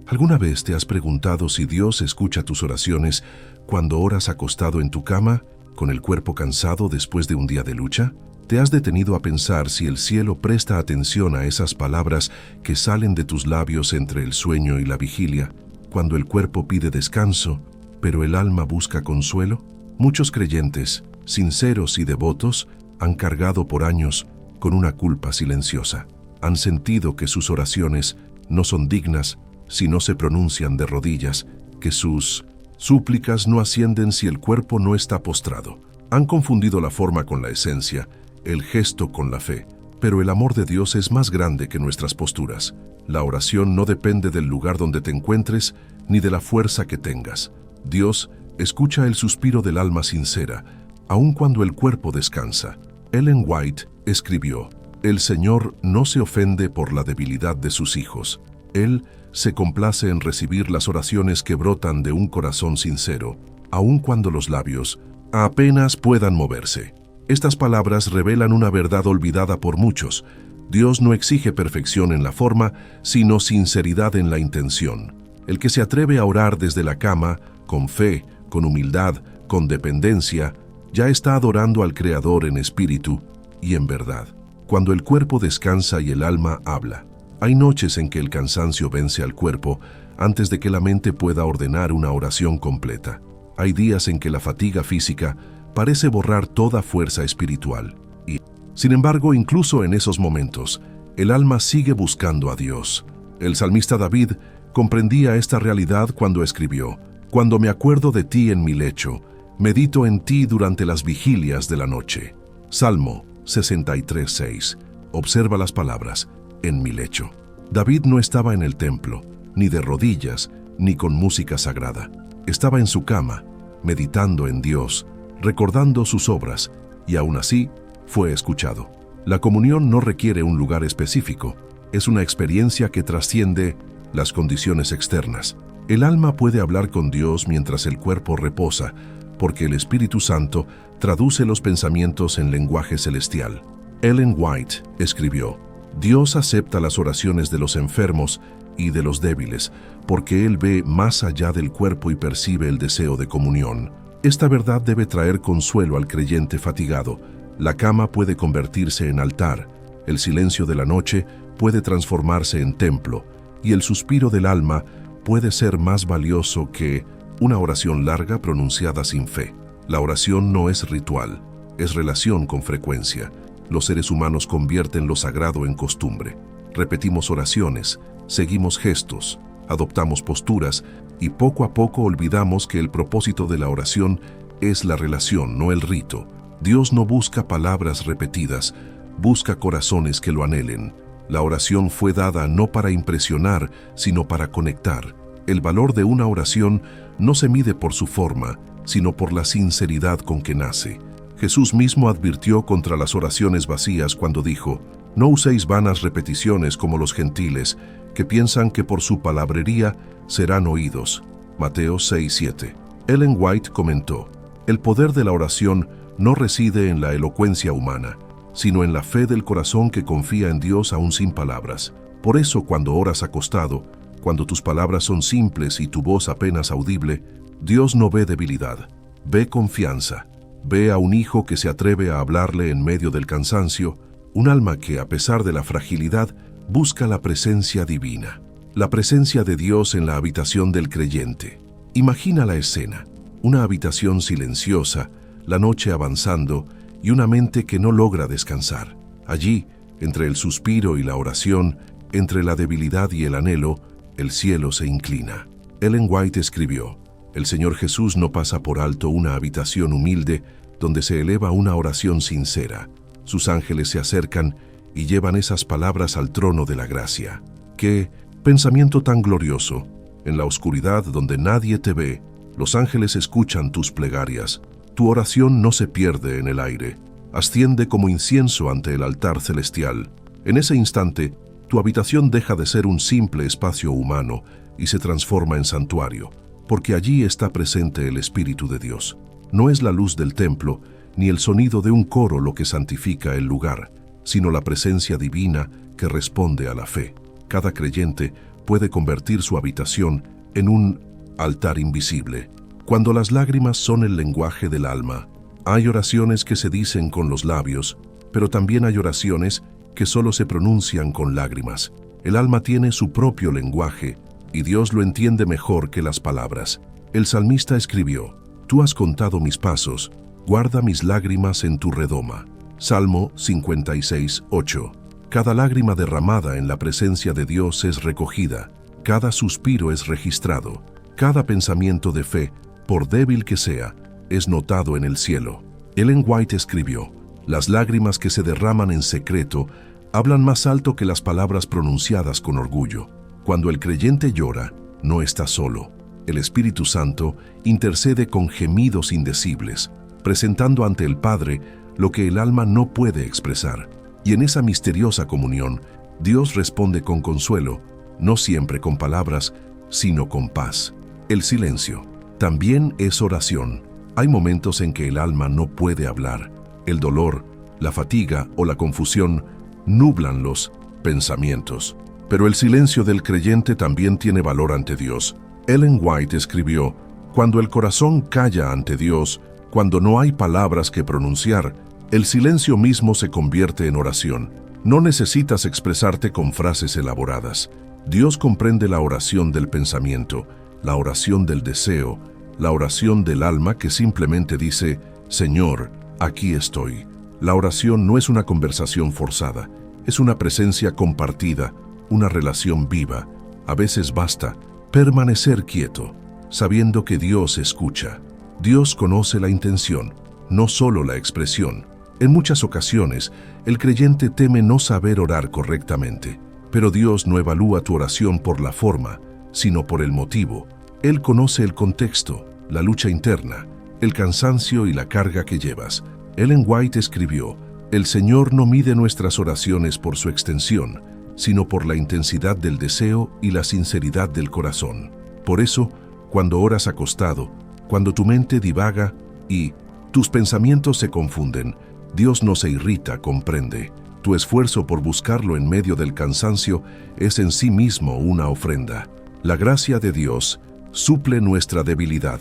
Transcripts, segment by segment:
¿Alguna vez te has preguntado si Dios escucha tus oraciones cuando oras acostado en tu cama, con el cuerpo cansado después de un día de lucha? ¿Te has detenido a pensar si el cielo presta atención a esas palabras que salen de tus labios entre el sueño y la vigilia, cuando el cuerpo pide descanso, pero el alma busca consuelo? Muchos creyentes, sinceros y devotos, han cargado por años con una culpa silenciosa. Han sentido que sus oraciones no son dignas si no se pronuncian de rodillas, que sus súplicas no ascienden si el cuerpo no está postrado. Han confundido la forma con la esencia, el gesto con la fe. Pero el amor de Dios es más grande que nuestras posturas. La oración no depende del lugar donde te encuentres ni de la fuerza que tengas. Dios escucha el suspiro del alma sincera, aun cuando el cuerpo descansa. Ellen White escribió: «El Señor no se ofende por la debilidad de sus hijos. Él se complace en recibir las oraciones que brotan de un corazón sincero, aun cuando los labios apenas puedan moverse». Estas palabras revelan una verdad olvidada por muchos. Dios no exige perfección en la forma, sino sinceridad en la intención. El que se atreve a orar desde la cama, con fe, con humildad, con dependencia, ya está adorando al Creador en espíritu y en verdad. Cuando el cuerpo descansa y el alma habla. Hay noches en que el cansancio vence al cuerpo antes de que la mente pueda ordenar una oración completa. Hay días en que la fatiga física parece borrar toda fuerza espiritual. Y, sin embargo, incluso en esos momentos, el alma sigue buscando a Dios. El salmista David comprendía esta realidad cuando escribió: «Cuando me acuerdo de ti en mi lecho, medito en ti durante las vigilias de la noche». Salmo 63:6. Observa las palabras: «en mi lecho». David no estaba en el templo, ni de rodillas, ni con música sagrada. Estaba en su cama, meditando en Dios, recordando sus obras, y aún así fue escuchado. La comunión no requiere un lugar específico, es una experiencia que trasciende las condiciones externas. El alma puede hablar con Dios mientras el cuerpo reposa, porque el Espíritu Santo traduce los pensamientos en lenguaje celestial. Ellen White escribió: «Dios acepta las oraciones de los enfermos y de los débiles, porque Él ve más allá del cuerpo y percibe el deseo de comunión». Esta verdad debe traer consuelo al creyente fatigado. La cama puede convertirse en altar, el silencio de la noche puede transformarse en templo, y el suspiro del alma puede ser más valioso que una oración larga pronunciada sin fe. La oración no es ritual, es relación con frecuencia. Los seres humanos convierten lo sagrado en costumbre. Repetimos oraciones, seguimos gestos, adoptamos posturas, y poco a poco olvidamos que el propósito de la oración es la relación, no el rito. Dios no busca palabras repetidas, busca corazones que lo anhelen. La oración fue dada no para impresionar, sino para conectar. El valor de una oración no se mide por su forma, sino por la sinceridad con que nace. Jesús mismo advirtió contra las oraciones vacías cuando dijo: «No uséis vanas repeticiones como los gentiles, que piensan que por su palabrería serán oídos». Mateo 6:7. Ellen White comentó: «El poder de la oración no reside en la elocuencia humana, sino en la fe del corazón que confía en Dios aún sin palabras. Por eso, cuando oras acostado, cuando tus palabras son simples y tu voz apenas audible, Dios no ve debilidad, ve confianza. Ve a un hijo que se atreve a hablarle en medio del cansancio, un alma que, a pesar de la fragilidad, busca la presencia divina, la presencia de Dios en la habitación del creyente. Imagina la escena, una habitación silenciosa, la noche avanzando y una mente que no logra descansar. Allí, entre el suspiro y la oración, entre la debilidad y el anhelo, el cielo se inclina. Ellen White escribió: «El Señor Jesús no pasa por alto una habitación humilde donde se eleva una oración sincera. Sus ángeles se acercan y llevan esas palabras al trono de la gracia». ¡Qué pensamiento tan glorioso! En la oscuridad donde nadie te ve, los ángeles escuchan tus plegarias. Tu oración no se pierde en el aire, asciende como incienso ante el altar celestial. En ese instante, tu habitación deja de ser un simple espacio humano y se transforma en santuario, porque allí está presente el Espíritu de Dios. No es la luz del templo, ni el sonido de un coro lo que santifica el lugar, sino la presencia divina que responde a la fe. Cada creyente puede convertir su habitación en un altar invisible. Cuando las lágrimas son el lenguaje del alma, hay oraciones que se dicen con los labios, pero también hay oraciones que solo se pronuncian con lágrimas. El alma tiene su propio lenguaje y Dios lo entiende mejor que las palabras. El salmista escribió: «Tú has contado mis pasos, guarda mis lágrimas en tu redoma». Salmo 56:8. Cada lágrima derramada en la presencia de Dios es recogida, cada suspiro es registrado, cada pensamiento de fe, por débil que sea, es notado en el cielo. Ellen White escribió: «Las lágrimas que se derraman en secreto hablan más alto que las palabras pronunciadas con orgullo». Cuando el creyente llora, no está solo. El Espíritu Santo intercede con gemidos indecibles, presentando ante el Padre lo que el alma no puede expresar. Y en esa misteriosa comunión, Dios responde con consuelo, no siempre con palabras, sino con paz. El silencio también es oración. Hay momentos en que el alma no puede hablar. El dolor, la fatiga o la confusión nublan los pensamientos. Pero el silencio del creyente también tiene valor ante Dios. Ellen White escribió: «Cuando el corazón calla ante Dios, cuando no hay palabras que pronunciar, el silencio mismo se convierte en oración. No necesitas expresarte con frases elaboradas. Dios comprende la oración del pensamiento, la oración del deseo, la oración del alma que simplemente dice: Señor, aquí estoy». La oración no es una conversación forzada, es una presencia compartida, una relación viva. A veces basta permanecer quieto, sabiendo que Dios escucha. Dios conoce la intención, no solo la expresión. En muchas ocasiones, el creyente teme no saber orar correctamente, pero Dios no evalúa tu oración por la forma, sino por el motivo. Él conoce el contexto, la lucha interna, el cansancio y la carga que llevas. Ellen White escribió: «El Señor no mide nuestras oraciones por su extensión, sino por la intensidad del deseo y la sinceridad del corazón». Por eso, cuando oras acostado, cuando tu mente divaga y tus pensamientos se confunden, Dios no se irrita, comprende. Tu esfuerzo por buscarlo en medio del cansancio es en sí mismo una ofrenda. La gracia de Dios suple nuestra debilidad.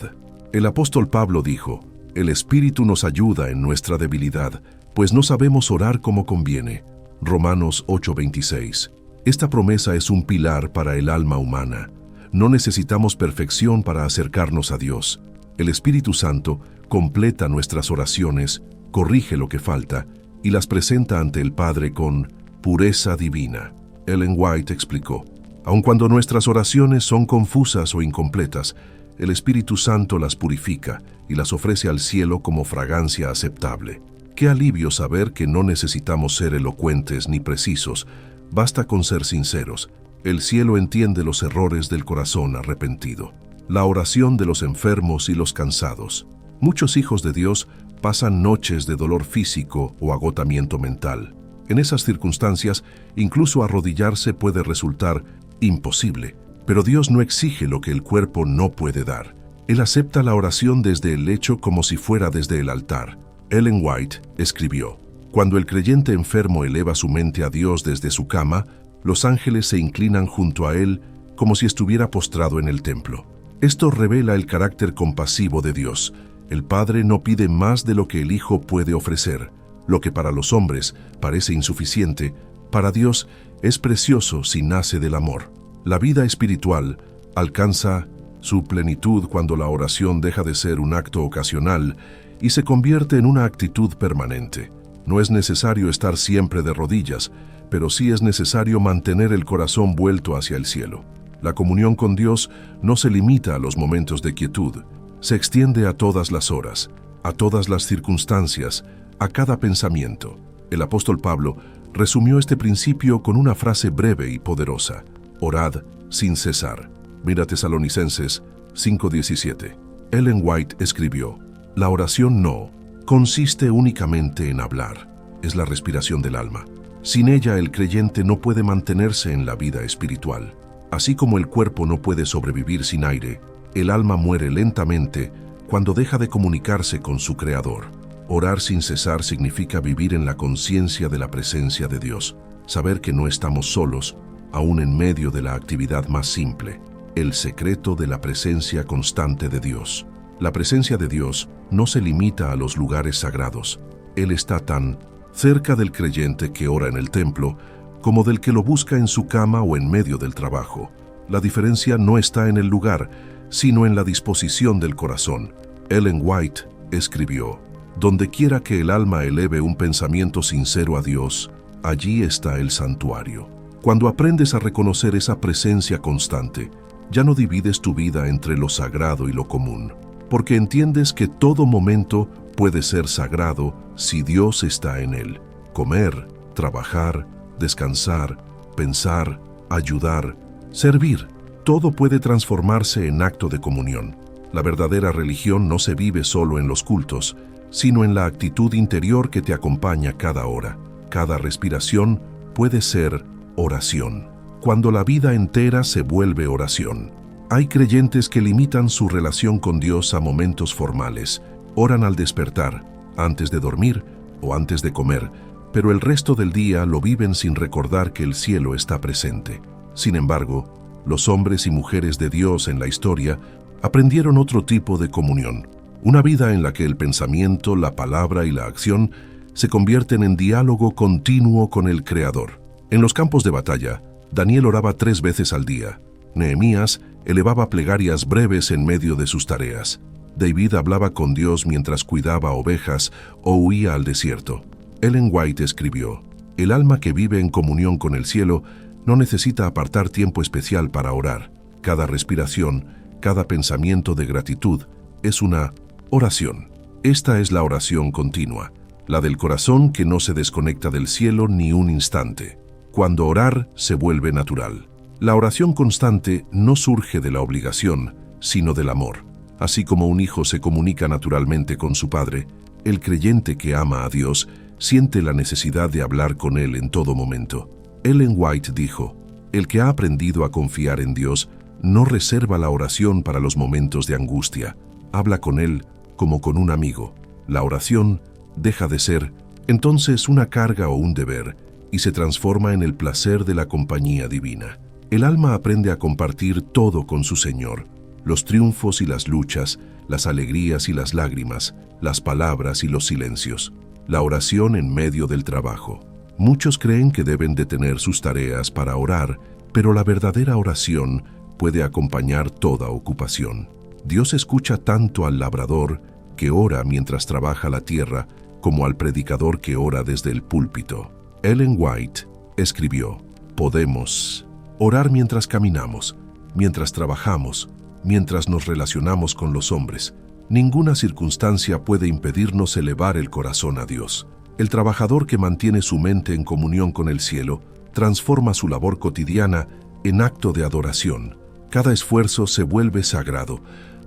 El apóstol Pablo dijo: «El Espíritu nos ayuda en nuestra debilidad, pues no sabemos orar como conviene». Romanos 8:26. Esta promesa es un pilar para el alma humana. No necesitamos perfección para acercarnos a Dios. El Espíritu Santo completa nuestras oraciones, corrige lo que falta y las presenta ante el Padre con pureza divina. Ellen White explicó: «Aun cuando nuestras oraciones son confusas o incompletas, el Espíritu Santo las purifica y las ofrece al cielo como fragancia aceptable». Qué alivio saber que no necesitamos ser elocuentes ni precisos, basta con ser sinceros. El cielo entiende los errores del corazón arrepentido. La oración de los enfermos y los cansados. Muchos hijos de Dios pasan noches de dolor físico o agotamiento mental. En esas circunstancias, incluso arrodillarse puede resultar imposible, pero Dios no exige lo que el cuerpo no puede dar. Él acepta la oración desde el lecho como si fuera desde el altar. Ellen White escribió: «Cuando el creyente enfermo eleva su mente a Dios desde su cama, los ángeles se inclinan junto a él como si estuviera postrado en el templo». Esto revela el carácter compasivo de Dios. El Padre no pide más de lo que el Hijo puede ofrecer. Lo que para los hombres parece insuficiente, para Dios es precioso si nace del amor. La vida espiritual alcanza su plenitud cuando la oración deja de ser un acto ocasional y se convierte en una actitud permanente. No es necesario estar siempre de rodillas, pero sí es necesario mantener el corazón vuelto hacia el cielo. La comunión con Dios no se limita a los momentos de quietud, se extiende a todas las horas, a todas las circunstancias, a cada pensamiento. El apóstol Pablo resumió este principio con una frase breve y poderosa: «Orad sin cesar». Mira Tesalonicenses 5:17. Ellen White escribió: «La oración no consiste únicamente en hablar, es la respiración del alma. Sin ella el creyente no puede mantenerse en la vida espiritual. Así como el cuerpo no puede sobrevivir sin aire, el alma muere lentamente cuando deja de comunicarse con su Creador. Orar sin cesar significa vivir en la conciencia de la presencia de Dios, saber que no estamos solos, aún en medio de la actividad más simple, el secreto de la presencia constante de Dios. La presencia de Dios no se limita a los lugares sagrados. Él está tan cerca del creyente que ora en el templo como del que lo busca en su cama o en medio del trabajo. La diferencia no está en el lugar, sino en la disposición del corazón. Ellen White escribió: «Donde quiera que el alma eleve un pensamiento sincero a Dios, allí está el santuario». Cuando aprendes a reconocer esa presencia constante, ya no divides tu vida entre lo sagrado y lo común, porque entiendes que todo momento puede ser sagrado si Dios está en él. Comer, trabajar, descansar, pensar, ayudar, servir, todo puede transformarse en acto de comunión. La verdadera religión no se vive solo en los cultos, sino en la actitud interior que te acompaña cada hora. Cada respiración puede ser oración. Cuando la vida entera se vuelve oración. Hay creyentes que limitan su relación con Dios a momentos formales. Oran al despertar, antes de dormir o antes de comer, pero el resto del día lo viven sin recordar que el cielo está presente. Sin embargo, los hombres y mujeres de Dios en la historia aprendieron otro tipo de comunión. Una vida en la que el pensamiento, la palabra y la acción se convierten en diálogo continuo con el Creador. En los campos de batalla, Daniel oraba 3 veces al día. Nehemías elevaba plegarias breves en medio de sus tareas. David hablaba con Dios mientras cuidaba ovejas o huía al desierto. Ellen White escribió: «El alma que vive en comunión con el cielo no necesita apartar tiempo especial para orar. Cada respiración, cada pensamiento de gratitud es una oración. Esta es la oración continua, la del corazón que no se desconecta del cielo ni un instante. Cuando orar se vuelve natural. La oración constante no surge de la obligación, sino del amor. Así como un hijo se comunica naturalmente con su padre, el creyente que ama a Dios siente la necesidad de hablar con Él en todo momento». Ellen White dijo: «El que ha aprendido a confiar en Dios no reserva la oración para los momentos de angustia. Habla con Él como con un amigo. La oración deja de ser entonces una carga o un deber y se transforma en el placer de la compañía divina. El alma aprende a compartir todo con su Señor: los triunfos y las luchas, las alegrías y las lágrimas, las palabras y los silencios, la oración en medio del trabajo». Muchos creen que deben detener sus tareas para orar, pero la verdadera oración puede acompañar toda ocupación. Dios escucha tanto al labrador que ora mientras trabaja la tierra como al predicador que ora desde el púlpito. Ellen White escribió: «Podemos orar mientras caminamos, mientras trabajamos, mientras nos relacionamos con los hombres. Ninguna circunstancia puede impedirnos elevar el corazón a Dios». El trabajador que mantiene su mente en comunión con el cielo transforma su labor cotidiana en acto de adoración. Cada esfuerzo se vuelve sagrado,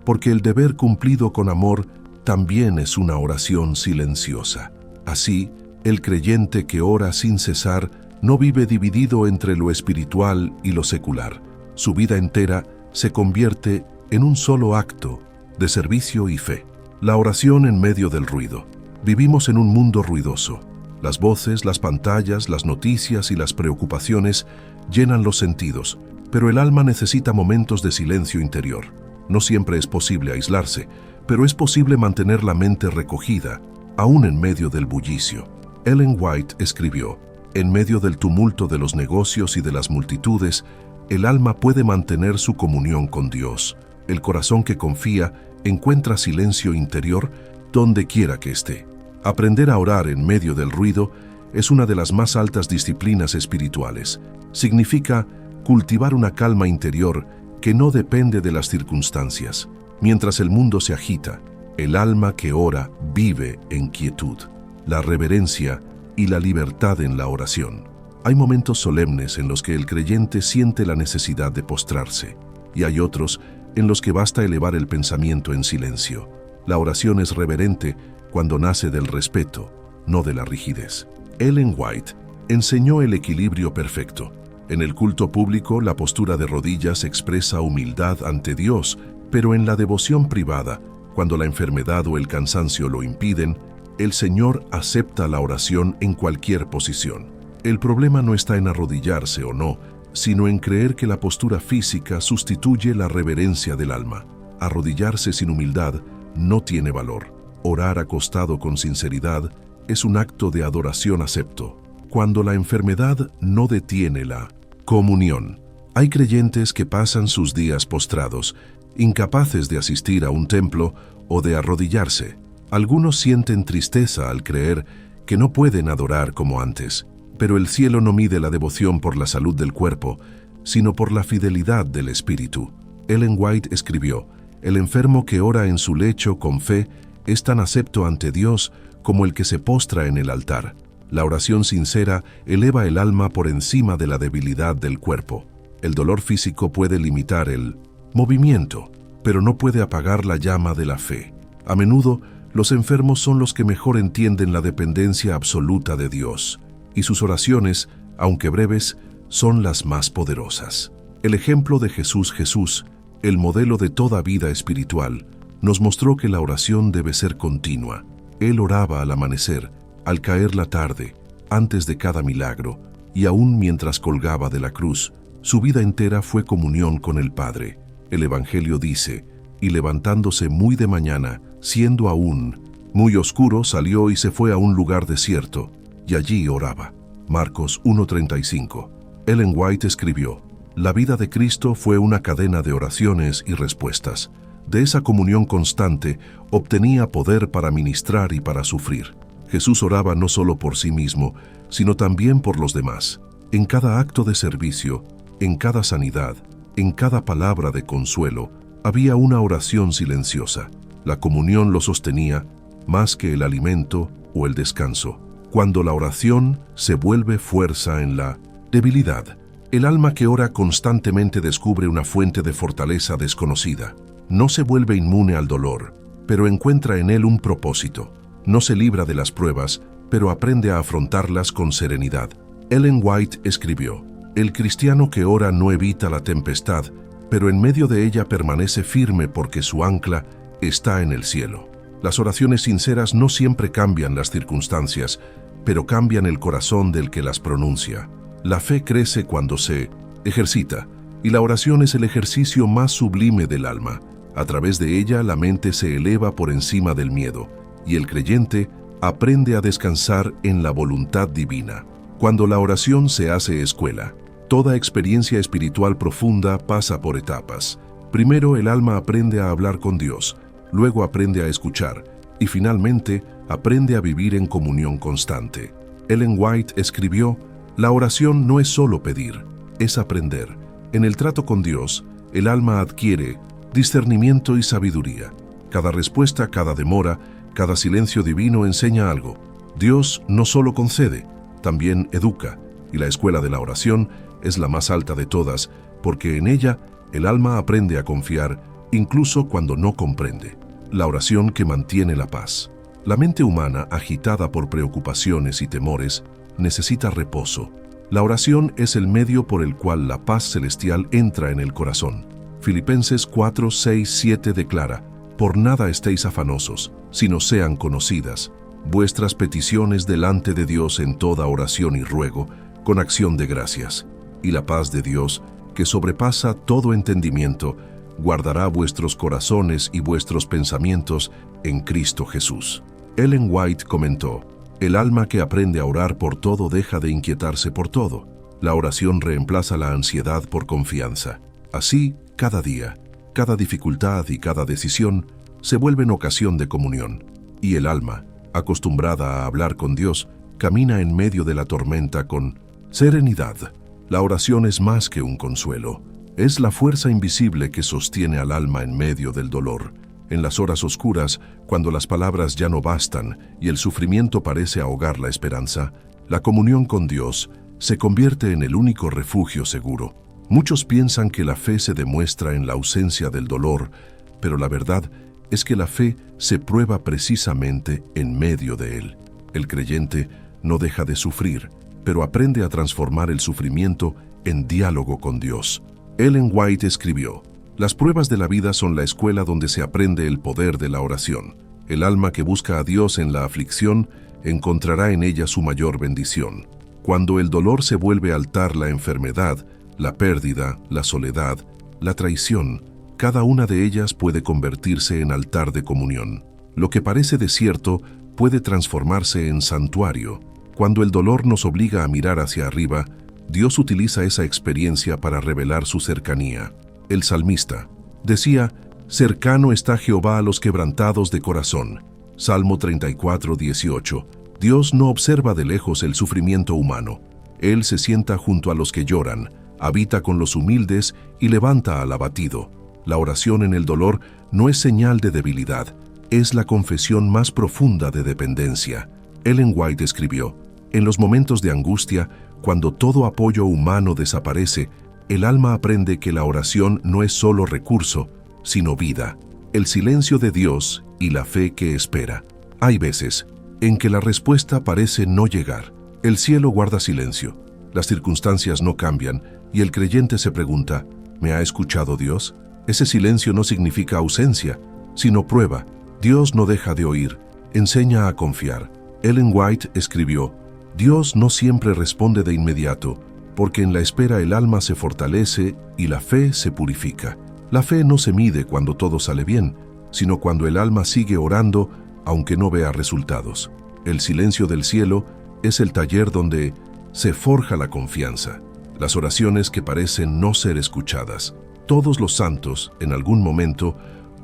porque el deber cumplido con amor también es una oración silenciosa. Así, el creyente que ora sin cesar no vive dividido entre lo espiritual y lo secular. Su vida entera se convierte en un solo acto de servicio y fe. La oración en medio del ruido. Vivimos en un mundo ruidoso. Las voces, las pantallas, las noticias y las preocupaciones llenan los sentidos, pero el alma necesita momentos de silencio interior. No siempre es posible aislarse, pero es posible mantener la mente recogida, aún en medio del bullicio. Ellen White escribió: «En medio del tumulto de los negocios y de las multitudes, el alma puede mantener su comunión con Dios. El corazón que confía encuentra silencio interior donde quiera que esté». Aprender a orar en medio del ruido es una de las más altas disciplinas espirituales. Significa cultivar una calma interior que no depende de las circunstancias. Mientras el mundo se agita, el alma que ora vive en quietud, la reverencia y la libertad en la oración. Hay momentos solemnes en los que el creyente siente la necesidad de postrarse, y hay otros en los que basta elevar el pensamiento en silencio. La oración es reverente cuando nace del respeto, no de la rigidez. Ellen White enseñó el equilibrio perfecto. En el culto público, la postura de rodillas expresa humildad ante Dios, pero en la devoción privada, cuando la enfermedad o el cansancio lo impiden, el Señor acepta la oración en cualquier posición. El problema no está en arrodillarse o no, sino en creer que la postura física sustituye la reverencia del alma. Arrodillarse sin humildad no tiene valor. Orar acostado con sinceridad es un acto de adoración acepto. Cuando la enfermedad no detiene la comunión. Hay creyentes que pasan sus días postrados, incapaces de asistir a un templo o de arrodillarse. Algunos sienten tristeza al creer que no pueden adorar como antes, pero el cielo no mide la devoción por la salud del cuerpo, sino por la fidelidad del espíritu. Ellen White escribió: «El enfermo que ora en su lecho con fe es tan acepto ante Dios como el que se postra en el altar». La oración sincera eleva el alma por encima de la debilidad del cuerpo. El dolor físico puede limitar el movimiento, pero no puede apagar la llama de la fe. A menudo, los enfermos son los que mejor entienden la dependencia absoluta de Dios, y sus oraciones, aunque breves, son las más poderosas. El ejemplo de Jesús, el modelo de toda vida espiritual, nos mostró que la oración debe ser continua. Él oraba al amanecer, al caer la tarde, antes de cada milagro, y aún mientras colgaba de la cruz. Su vida entera fue comunión con el Padre. El Evangelio dice: «Y levantándose muy de mañana, siendo aún muy oscuro, salió y se fue a un lugar desierto, y allí oraba». Marcos 1:35. Ellen White escribió: «La vida de Cristo fue una cadena de oraciones y respuestas. De esa comunión constante obtenía poder para ministrar y para sufrir». Jesús oraba no solo por sí mismo, sino también por los demás. En cada acto de servicio, en cada sanidad, en cada palabra de consuelo, había una oración silenciosa. La comunión lo sostenía más que el alimento o el descanso. Cuando la oración se vuelve fuerza en la debilidad, el alma que ora constantemente descubre una fuente de fortaleza desconocida. No se vuelve inmune al dolor, pero encuentra en él un propósito. No se libra de las pruebas, pero aprende a afrontarlas con serenidad. Ellen White escribió: «El cristiano que ora no evita la tempestad, pero en medio de ella permanece firme porque su ancla está en el cielo». Las oraciones sinceras no siempre cambian las circunstancias, pero cambian el corazón del que las pronuncia. La fe crece cuando se ejercita, y la oración es el ejercicio más sublime del alma. A través de ella la mente se eleva por encima del miedo, y el creyente aprende a descansar en la voluntad divina. Cuando la oración se hace escuela, toda experiencia espiritual profunda pasa por etapas. Primero el alma aprende a hablar con Dios, luego aprende a escuchar, y finalmente aprende a vivir en comunión constante. Ellen White escribió: «La oración no es solo pedir, es aprender. En el trato con Dios, el alma adquiere discernimiento y sabiduría. Cada respuesta, cada demora, cada silencio divino enseña algo. Dios no solo concede, también educa, y la escuela de la oración es la más alta de todas, porque en ella el alma aprende a confiar, incluso cuando no comprende». La oración que mantiene la paz. La mente humana, agitada por preocupaciones y temores, necesita reposo. La oración es el medio por el cual la paz celestial entra en el corazón. Filipenses 4, 6, 7 declara: «Por nada estéis afanosos, sino sean conocidas vuestras peticiones delante de Dios en toda oración y ruego, con acción de gracias. Y la paz de Dios, que sobrepasa todo entendimiento, guardará vuestros corazones y vuestros pensamientos en Cristo Jesús». Ellen White comentó: «El alma que aprende a orar por todo deja de inquietarse por todo. La oración reemplaza la ansiedad por confianza. Así, cada día, cada dificultad y cada decisión se vuelven ocasión de comunión, y el alma, acostumbrada a hablar con Dios, camina en medio de la tormenta con serenidad». La oración es más que un consuelo. Es la fuerza invisible que sostiene al alma en medio del dolor. En las horas oscuras, cuando las palabras ya no bastan y el sufrimiento parece ahogar la esperanza, la comunión con Dios se convierte en el único refugio seguro. Muchos piensan que la fe se demuestra en la ausencia del dolor, pero la verdad es que la fe se prueba precisamente en medio de él. El creyente no deja de sufrir, pero aprende a transformar el sufrimiento en diálogo con Dios. Ellen White escribió: «Las pruebas de la vida son la escuela donde se aprende el poder de la oración. El alma que busca a Dios en la aflicción encontrará en ella su mayor bendición. Cuando el dolor se vuelve altar, la enfermedad, La pérdida, la soledad, la traición, cada una de ellas puede convertirse en altar de comunión. Lo que parece desierto puede transformarse en santuario. Cuando el dolor nos obliga a mirar hacia arriba, Dios utiliza esa experiencia para revelar su cercanía. El salmista decía: «Cercano está Jehová a los quebrantados de corazón». Salmo 34, 18. Dios no observa de lejos el sufrimiento humano. Él se sienta junto a los que lloran, habita con los humildes y levanta al abatido. La oración en el dolor no es señal de debilidad, es la confesión más profunda de dependencia. Ellen White escribió: «En los momentos de angustia, cuando todo apoyo humano desaparece, el alma aprende que la oración no es solo recurso, sino vida, el silencio de Dios y la fe que espera». Hay veces en que la respuesta parece no llegar. El cielo guarda silencio, las circunstancias no cambian y el creyente se pregunta: ¿me ha escuchado Dios? Ese silencio no significa ausencia, sino prueba. Dios no deja de oír, enseña a confiar. Ellen White escribió: «Dios no siempre responde de inmediato, porque en la espera el alma se fortalece y la fe se purifica». La fe no se mide cuando todo sale bien, sino cuando el alma sigue orando aunque no vea resultados. El silencio del cielo es el taller donde se forja la confianza, las oraciones que parecen no ser escuchadas. Todos los santos, en algún momento,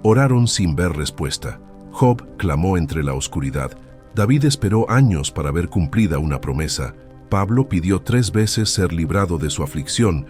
oraron sin ver respuesta. Job clamó entre la oscuridad. David esperó años para ver cumplida una promesa. Pablo pidió 3 veces ser librado de su aflicción,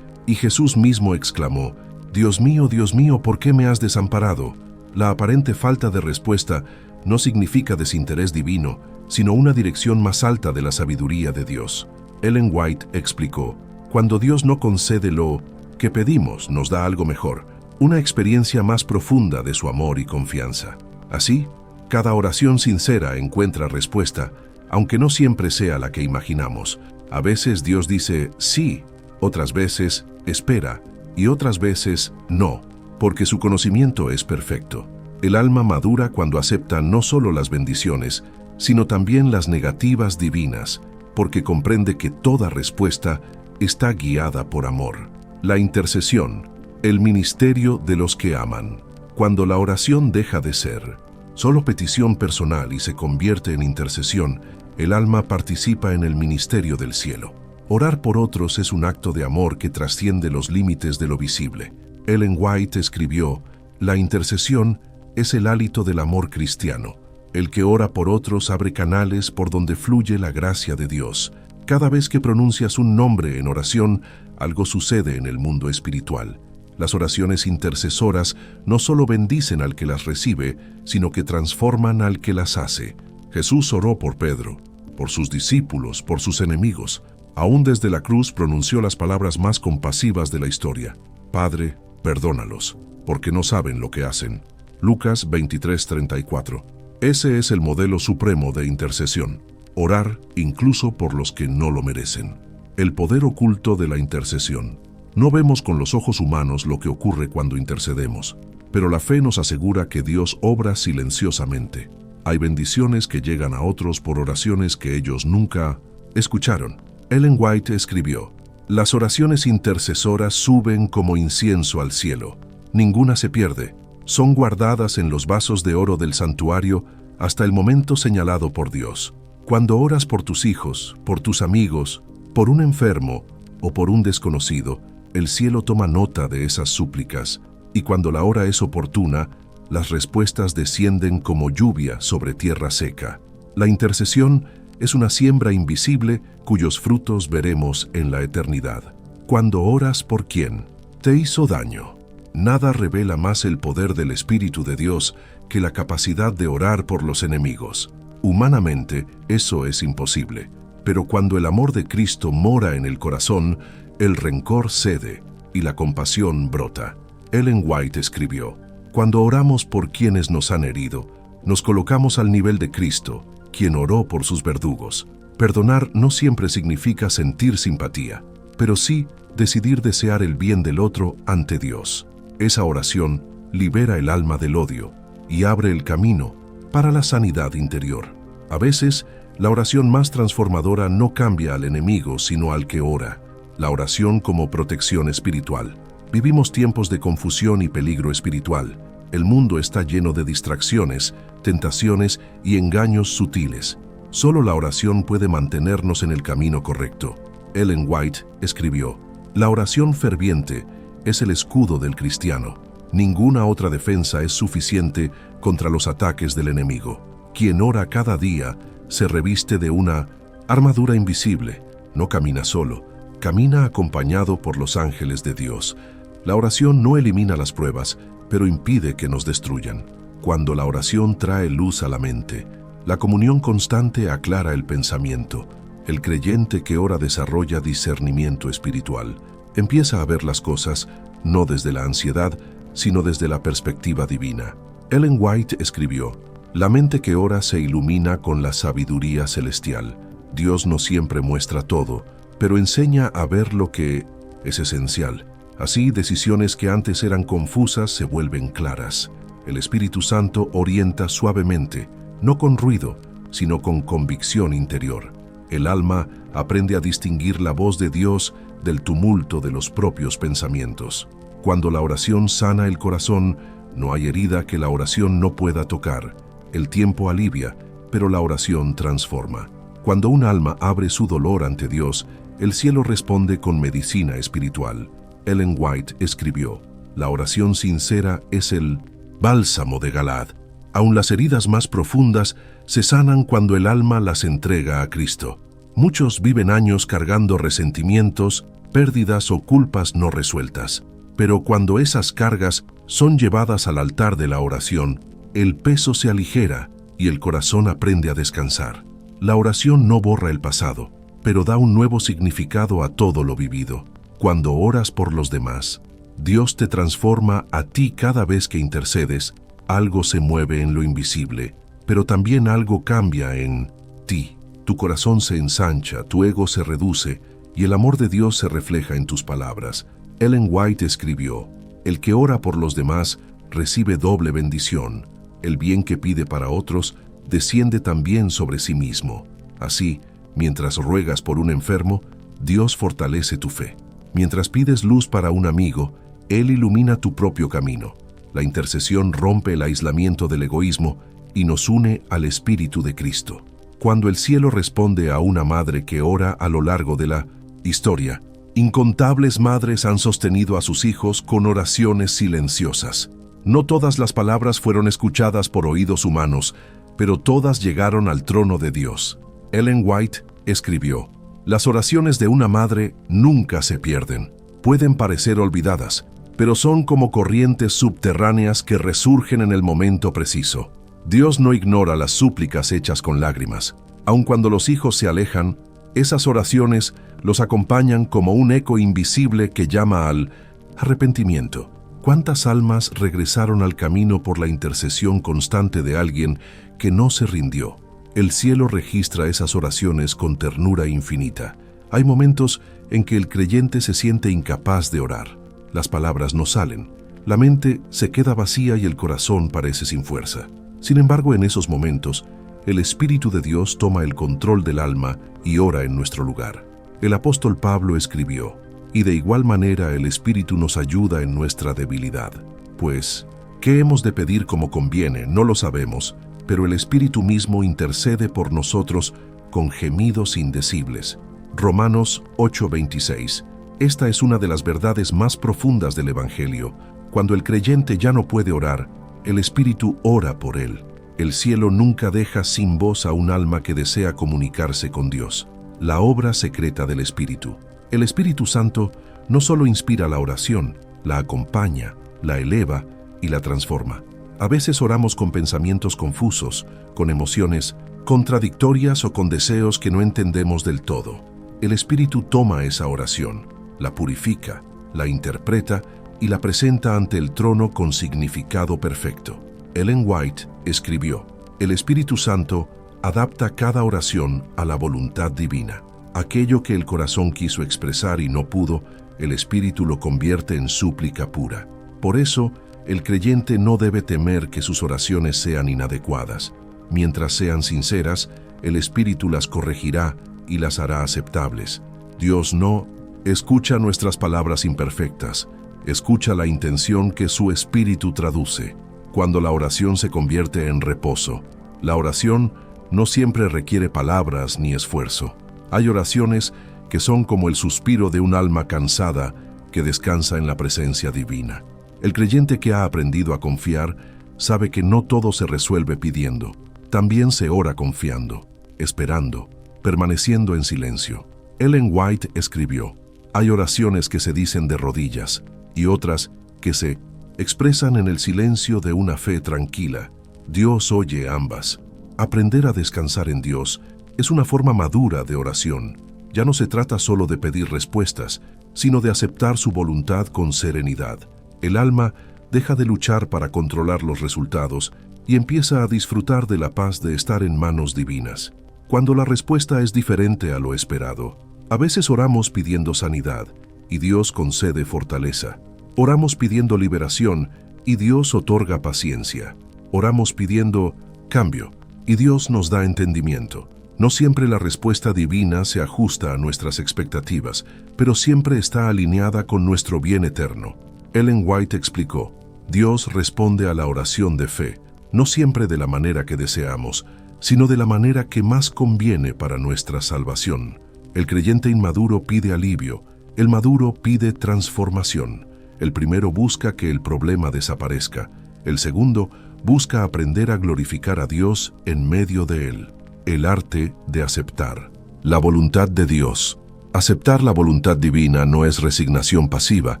y Jesús mismo exclamó: Dios mío, ¿por qué me has desamparado?». La aparente falta de respuesta no significa desinterés divino, sino una dirección más alta de la sabiduría de Dios. Ellen White explicó: «Cuando Dios no concede lo que pedimos, nos da algo mejor, una experiencia más profunda de su amor y confianza». Así, cada oración sincera encuentra respuesta, aunque no siempre sea la que imaginamos. A veces Dios dice sí, otras veces espera, y otras veces no, porque su conocimiento es perfecto. El alma madura cuando acepta no solo las bendiciones, sino también las negativas divinas, porque comprende que toda respuesta está guiada por amor. La intercesión, el ministerio de los que aman. Cuando la oración deja de ser solo petición personal y se convierte en intercesión, el alma participa en el ministerio del cielo. Orar por otros es un acto de amor que trasciende los límites de lo visible. Ellen White escribió: «La intercesión es el hálito del amor cristiano. El que ora por otros abre canales por donde fluye la gracia de Dios. Cada vez que pronuncias un nombre en oración, algo sucede en el mundo espiritual». Las oraciones intercesoras no solo bendicen al que las recibe, sino que transforman al que las hace. Jesús oró por Pedro, por sus discípulos, por sus enemigos. Aún desde la cruz pronunció las palabras más compasivas de la historia: «Padre, perdónalos, porque no saben lo que hacen». Lucas 23:34. Ese es el modelo supremo de intercesión: orar incluso por los que no lo merecen. El poder oculto de la intercesión. No vemos con los ojos humanos lo que ocurre cuando intercedemos, pero la fe nos asegura que Dios obra silenciosamente. Hay bendiciones que llegan a otros por oraciones que ellos nunca escucharon. Ellen White escribió: «Las oraciones intercesoras suben como incienso al cielo. Ninguna se pierde. Son guardadas en los vasos de oro del santuario hasta el momento señalado por Dios. Cuando oras por tus hijos, por tus amigos, por un enfermo o por un desconocido, el cielo toma nota de esas súplicas, y cuando la hora es oportuna, las respuestas descienden como lluvia sobre tierra seca». La intercesión es una siembra invisible cuyos frutos veremos en la eternidad. Cuando oras por quien te hizo daño. Nada revela más el poder del Espíritu de Dios que la capacidad de orar por los enemigos. Humanamente, eso es imposible, pero cuando el amor de Cristo mora en el corazón, el rencor cede y la compasión brota. Ellen White escribió: «Cuando oramos por quienes nos han herido, nos colocamos al nivel de Cristo, quien oró por sus verdugos». Perdonar no siempre significa sentir simpatía, pero sí decidir desear el bien del otro ante Dios. Esa oración libera el alma del odio y abre el camino para la sanidad interior. A veces, la oración más transformadora no cambia al enemigo, sino al que ora. La oración como protección espiritual. Vivimos tiempos de confusión y peligro espiritual. El mundo está lleno de distracciones, tentaciones y engaños sutiles. Solo la oración puede mantenernos en el camino correcto. Ellen White escribió: "La oración ferviente es el escudo del cristiano. Ninguna otra defensa es suficiente contra los ataques del enemigo. Quien ora cada día se reviste de una armadura invisible. No camina solo, camina acompañado por los ángeles de Dios". La oración no elimina las pruebas, pero impide que nos destruyan. Cuando la oración trae luz a la mente, la comunión constante aclara el pensamiento. El creyente que ora desarrolla discernimiento espiritual. Empieza a ver las cosas no desde la ansiedad, sino desde la perspectiva divina. Ellen White escribió: "La mente que ora se ilumina con la sabiduría celestial. Dios no siempre muestra todo, pero enseña a ver lo que es esencial. Así, decisiones que antes eran confusas se vuelven claras. El Espíritu Santo orienta suavemente, no con ruido, sino con convicción interior. El alma aprende a distinguir la voz de Dios del tumulto de los propios pensamientos. Cuando la oración sana el corazón, no hay herida que la oración no pueda tocar. El tiempo alivia, pero la oración transforma. Cuando un alma abre su dolor ante Dios, el cielo responde con medicina espiritual". Ellen White escribió: "La oración sincera es el bálsamo de Galaad. Aun las heridas más profundas se sanan cuando el alma las entrega a Cristo. Muchos viven años cargando resentimientos, pérdidas o culpas no resueltas. Pero cuando esas cargas son llevadas al altar de la oración, el peso se aligera y el corazón aprende a descansar. La oración no borra el pasado, pero da un nuevo significado a todo lo vivido. Cuando oras por los demás, Dios te transforma a ti cada vez que intercedes. Algo se mueve en lo invisible, pero también algo cambia en ti. Tu corazón se ensancha, tu ego se reduce y el amor de Dios se refleja en tus palabras". Ellen White escribió: "El que ora por los demás recibe doble bendición. El bien que pide para otros desciende también sobre sí mismo. Así, mientras ruegas por un enfermo, Dios fortalece tu fe. Mientras pides luz para un amigo, Él ilumina tu propio camino. La intercesión rompe el aislamiento del egoísmo y nos une al Espíritu de Cristo. Cuando el cielo responde a una madre que ora a lo largo de la historia, incontables madres han sostenido a sus hijos con oraciones silenciosas. No todas las palabras fueron escuchadas por oídos humanos, pero todas llegaron al trono de Dios". Ellen White escribió: "Las oraciones de una madre nunca se pierden. Pueden parecer olvidadas, pero son como corrientes subterráneas que resurgen en el momento preciso. Dios no ignora las súplicas hechas con lágrimas. Aun cuando los hijos se alejan, esas oraciones los acompañan como un eco invisible que llama al arrepentimiento. ¿Cuántas almas regresaron al camino por la intercesión constante de alguien que no se rindió? El cielo registra esas oraciones con ternura infinita. Hay momentos en que el creyente se siente incapaz de orar. Las palabras no salen, la mente se queda vacía y el corazón parece sin fuerza. Sin embargo, en esos momentos, el Espíritu de Dios toma el control del alma y ora en nuestro lugar. El apóstol Pablo escribió: "Y de igual manera el Espíritu nos ayuda en nuestra debilidad. Pues, ¿qué hemos de pedir como conviene? No lo sabemos, pero el Espíritu mismo intercede por nosotros con gemidos indecibles". Romanos 8:26. Esta es una de las verdades más profundas del Evangelio. Cuando el creyente ya no puede orar, el Espíritu ora por él. El cielo nunca deja sin voz a un alma que desea comunicarse con Dios. La obra secreta del Espíritu. El Espíritu Santo no solo inspira la oración, la acompaña, la eleva y la transforma. A veces oramos con pensamientos confusos, con emociones contradictorias o con deseos que no entendemos del todo. El Espíritu toma esa oración, la purifica, la interpreta y la presenta ante el trono con significado perfecto. Ellen White escribió: "El Espíritu Santo adapta cada oración a la voluntad divina. Aquello que el corazón quiso expresar y no pudo, el Espíritu lo convierte en súplica pura. Por eso, el creyente no debe temer que sus oraciones sean inadecuadas. Mientras sean sinceras, el Espíritu las corregirá y las hará aceptables. Dios no Escucha nuestras palabras imperfectas. Escucha la intención que su espíritu traduce. Cuando la oración se convierte en reposo. La oración no siempre requiere palabras ni esfuerzo. Hay oraciones que son como el suspiro de un alma cansada que descansa en la presencia divina. El creyente que ha aprendido a confiar sabe que no todo se resuelve pidiendo. También se ora confiando, esperando, permaneciendo en silencio. Ellen White escribió: hay oraciones que se dicen de rodillas y otras que se expresan en el silencio de una fe tranquila. Dios oye ambas. Aprender a descansar en Dios es una forma madura de oración. Ya no se trata solo de pedir respuestas, sino de aceptar su voluntad con serenidad. El alma deja de luchar para controlar los resultados y empieza a disfrutar de la paz de estar en manos divinas. Cuando la respuesta es diferente a lo esperado, a veces oramos pidiendo sanidad y Dios concede fortaleza. Oramos pidiendo liberación y Dios otorga paciencia. Oramos pidiendo cambio y Dios nos da entendimiento. No siempre la respuesta divina se ajusta a nuestras expectativas, pero siempre está alineada con nuestro bien eterno. Ellen White explicó: Dios responde a la oración de fe, no siempre de la manera que deseamos, sino de la manera que más conviene para nuestra salvación. El creyente inmaduro pide alivio, el maduro pide transformación. El primero busca que el problema desaparezca, el segundo busca aprender a glorificar a Dios en medio de él. El arte de aceptar. La voluntad de Dios. Aceptar la voluntad divina no es resignación pasiva,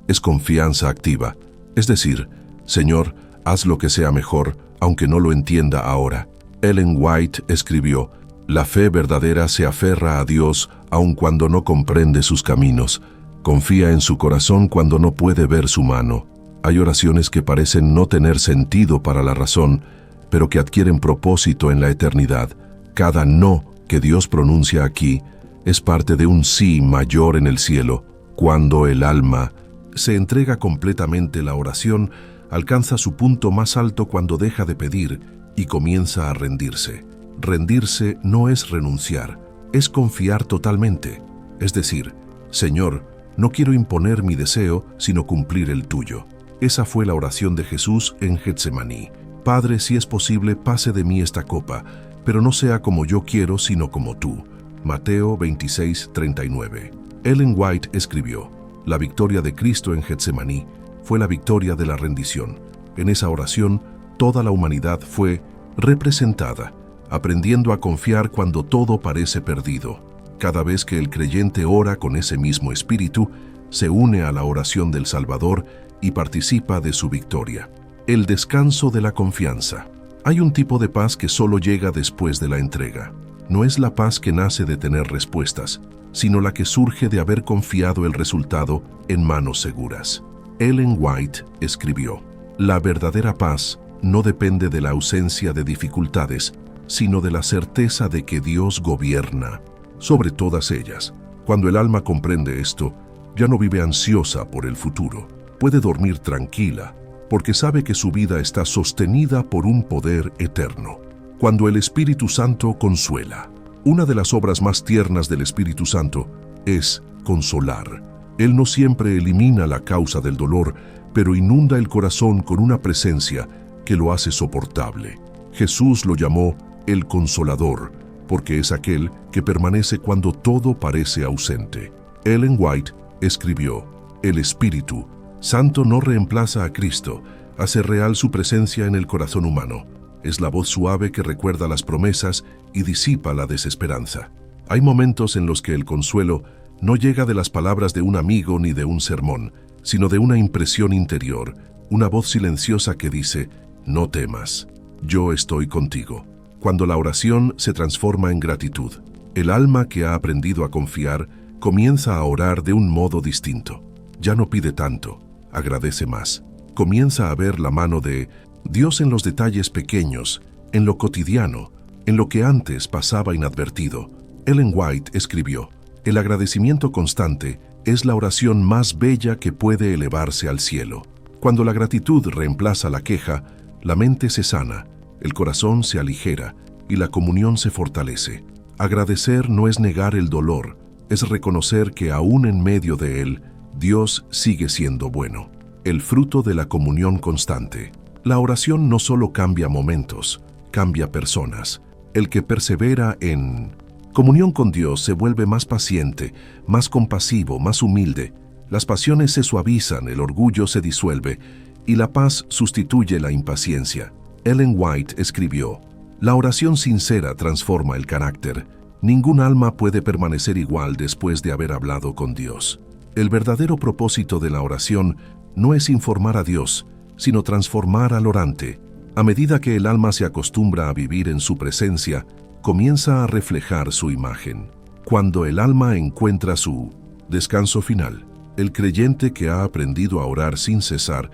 es confianza activa. Es decir, Señor, haz lo que sea mejor, aunque no lo entienda ahora. Ellen White escribió: la fe verdadera se aferra a Dios aun cuando no comprende sus caminos. Confía en su corazón cuando no puede ver su mano. Hay oraciones que parecen no tener sentido para la razón, pero que adquieren propósito en la eternidad. Cada no que Dios pronuncia aquí es parte de un sí mayor en el cielo. Cuando el alma se entrega completamente, la oración alcanza su punto más alto cuando deja de pedir y comienza a rendirse. Rendirse no es renunciar, es confiar totalmente. Es decir, Señor, no quiero imponer mi deseo, sino cumplir el tuyo. Esa fue la oración de Jesús en Getsemaní. Padre, si es posible, pase de mí esta copa, pero no sea como yo quiero, sino como tú. Mateo 26:39. Ellen White escribió: la victoria de Cristo en Getsemaní fue la victoria de la rendición. En esa oración, toda la humanidad fue representada, aprendiendo a confiar cuando todo parece perdido. Cada vez que el creyente ora con ese mismo espíritu, se une a la oración del Salvador y participa de su victoria. El descanso de la confianza. Hay un tipo de paz que solo llega después de la entrega. No es la paz que nace de tener respuestas, sino la que surge de haber confiado el resultado en manos seguras. Ellen White escribió: la verdadera paz no depende de la ausencia de dificultades, sino de la certeza de que Dios gobierna sobre todas ellas. Cuando el alma comprende esto, ya no vive ansiosa por el futuro. Puede dormir tranquila, porque sabe que su vida está sostenida por un poder eterno. Cuando el Espíritu Santo consuela. Una de las obras más tiernas del Espíritu Santo es consolar. Él no siempre elimina la causa del dolor, pero inunda el corazón con una presencia que lo hace soportable. Jesús lo llamó el Consolador, porque es aquel que permanece cuando todo parece ausente. Ellen White escribió: el Espíritu Santo no reemplaza a Cristo, hace real su presencia en el corazón humano. Es la voz suave que recuerda las promesas y disipa la desesperanza. Hay momentos en los que el consuelo no llega de las palabras de un amigo ni de un sermón, sino de una impresión interior, una voz silenciosa que dice: no temas, yo estoy contigo. Cuando la oración se transforma en gratitud, el alma que ha aprendido a confiar comienza a orar de un modo distinto. Ya no pide tanto, agradece más. Comienza a ver la mano de Dios en los detalles pequeños, en lo cotidiano, en lo que antes pasaba inadvertido. Ellen White escribió: el agradecimiento constante es la oración más bella que puede elevarse al cielo. Cuando la gratitud reemplaza la queja, la mente se sana, el corazón se aligera y la comunión se fortalece. Agradecer no es negar el dolor, es reconocer que aún en medio de él, Dios sigue siendo bueno. El fruto de la comunión constante. La oración no solo cambia momentos, cambia personas. El que persevera en comunión con Dios se vuelve más paciente, más compasivo, más humilde. Las pasiones se suavizan, el orgullo se disuelve y la paz sustituye la impaciencia. Ellen White escribió: la oración sincera transforma el carácter. Ningún alma puede permanecer igual después de haber hablado con Dios. El verdadero propósito de la oración no es informar a Dios, sino transformar al orante. A medida que el alma se acostumbra a vivir en su presencia, comienza a reflejar su imagen. Cuando el alma encuentra su descanso final, el creyente que ha aprendido a orar sin cesar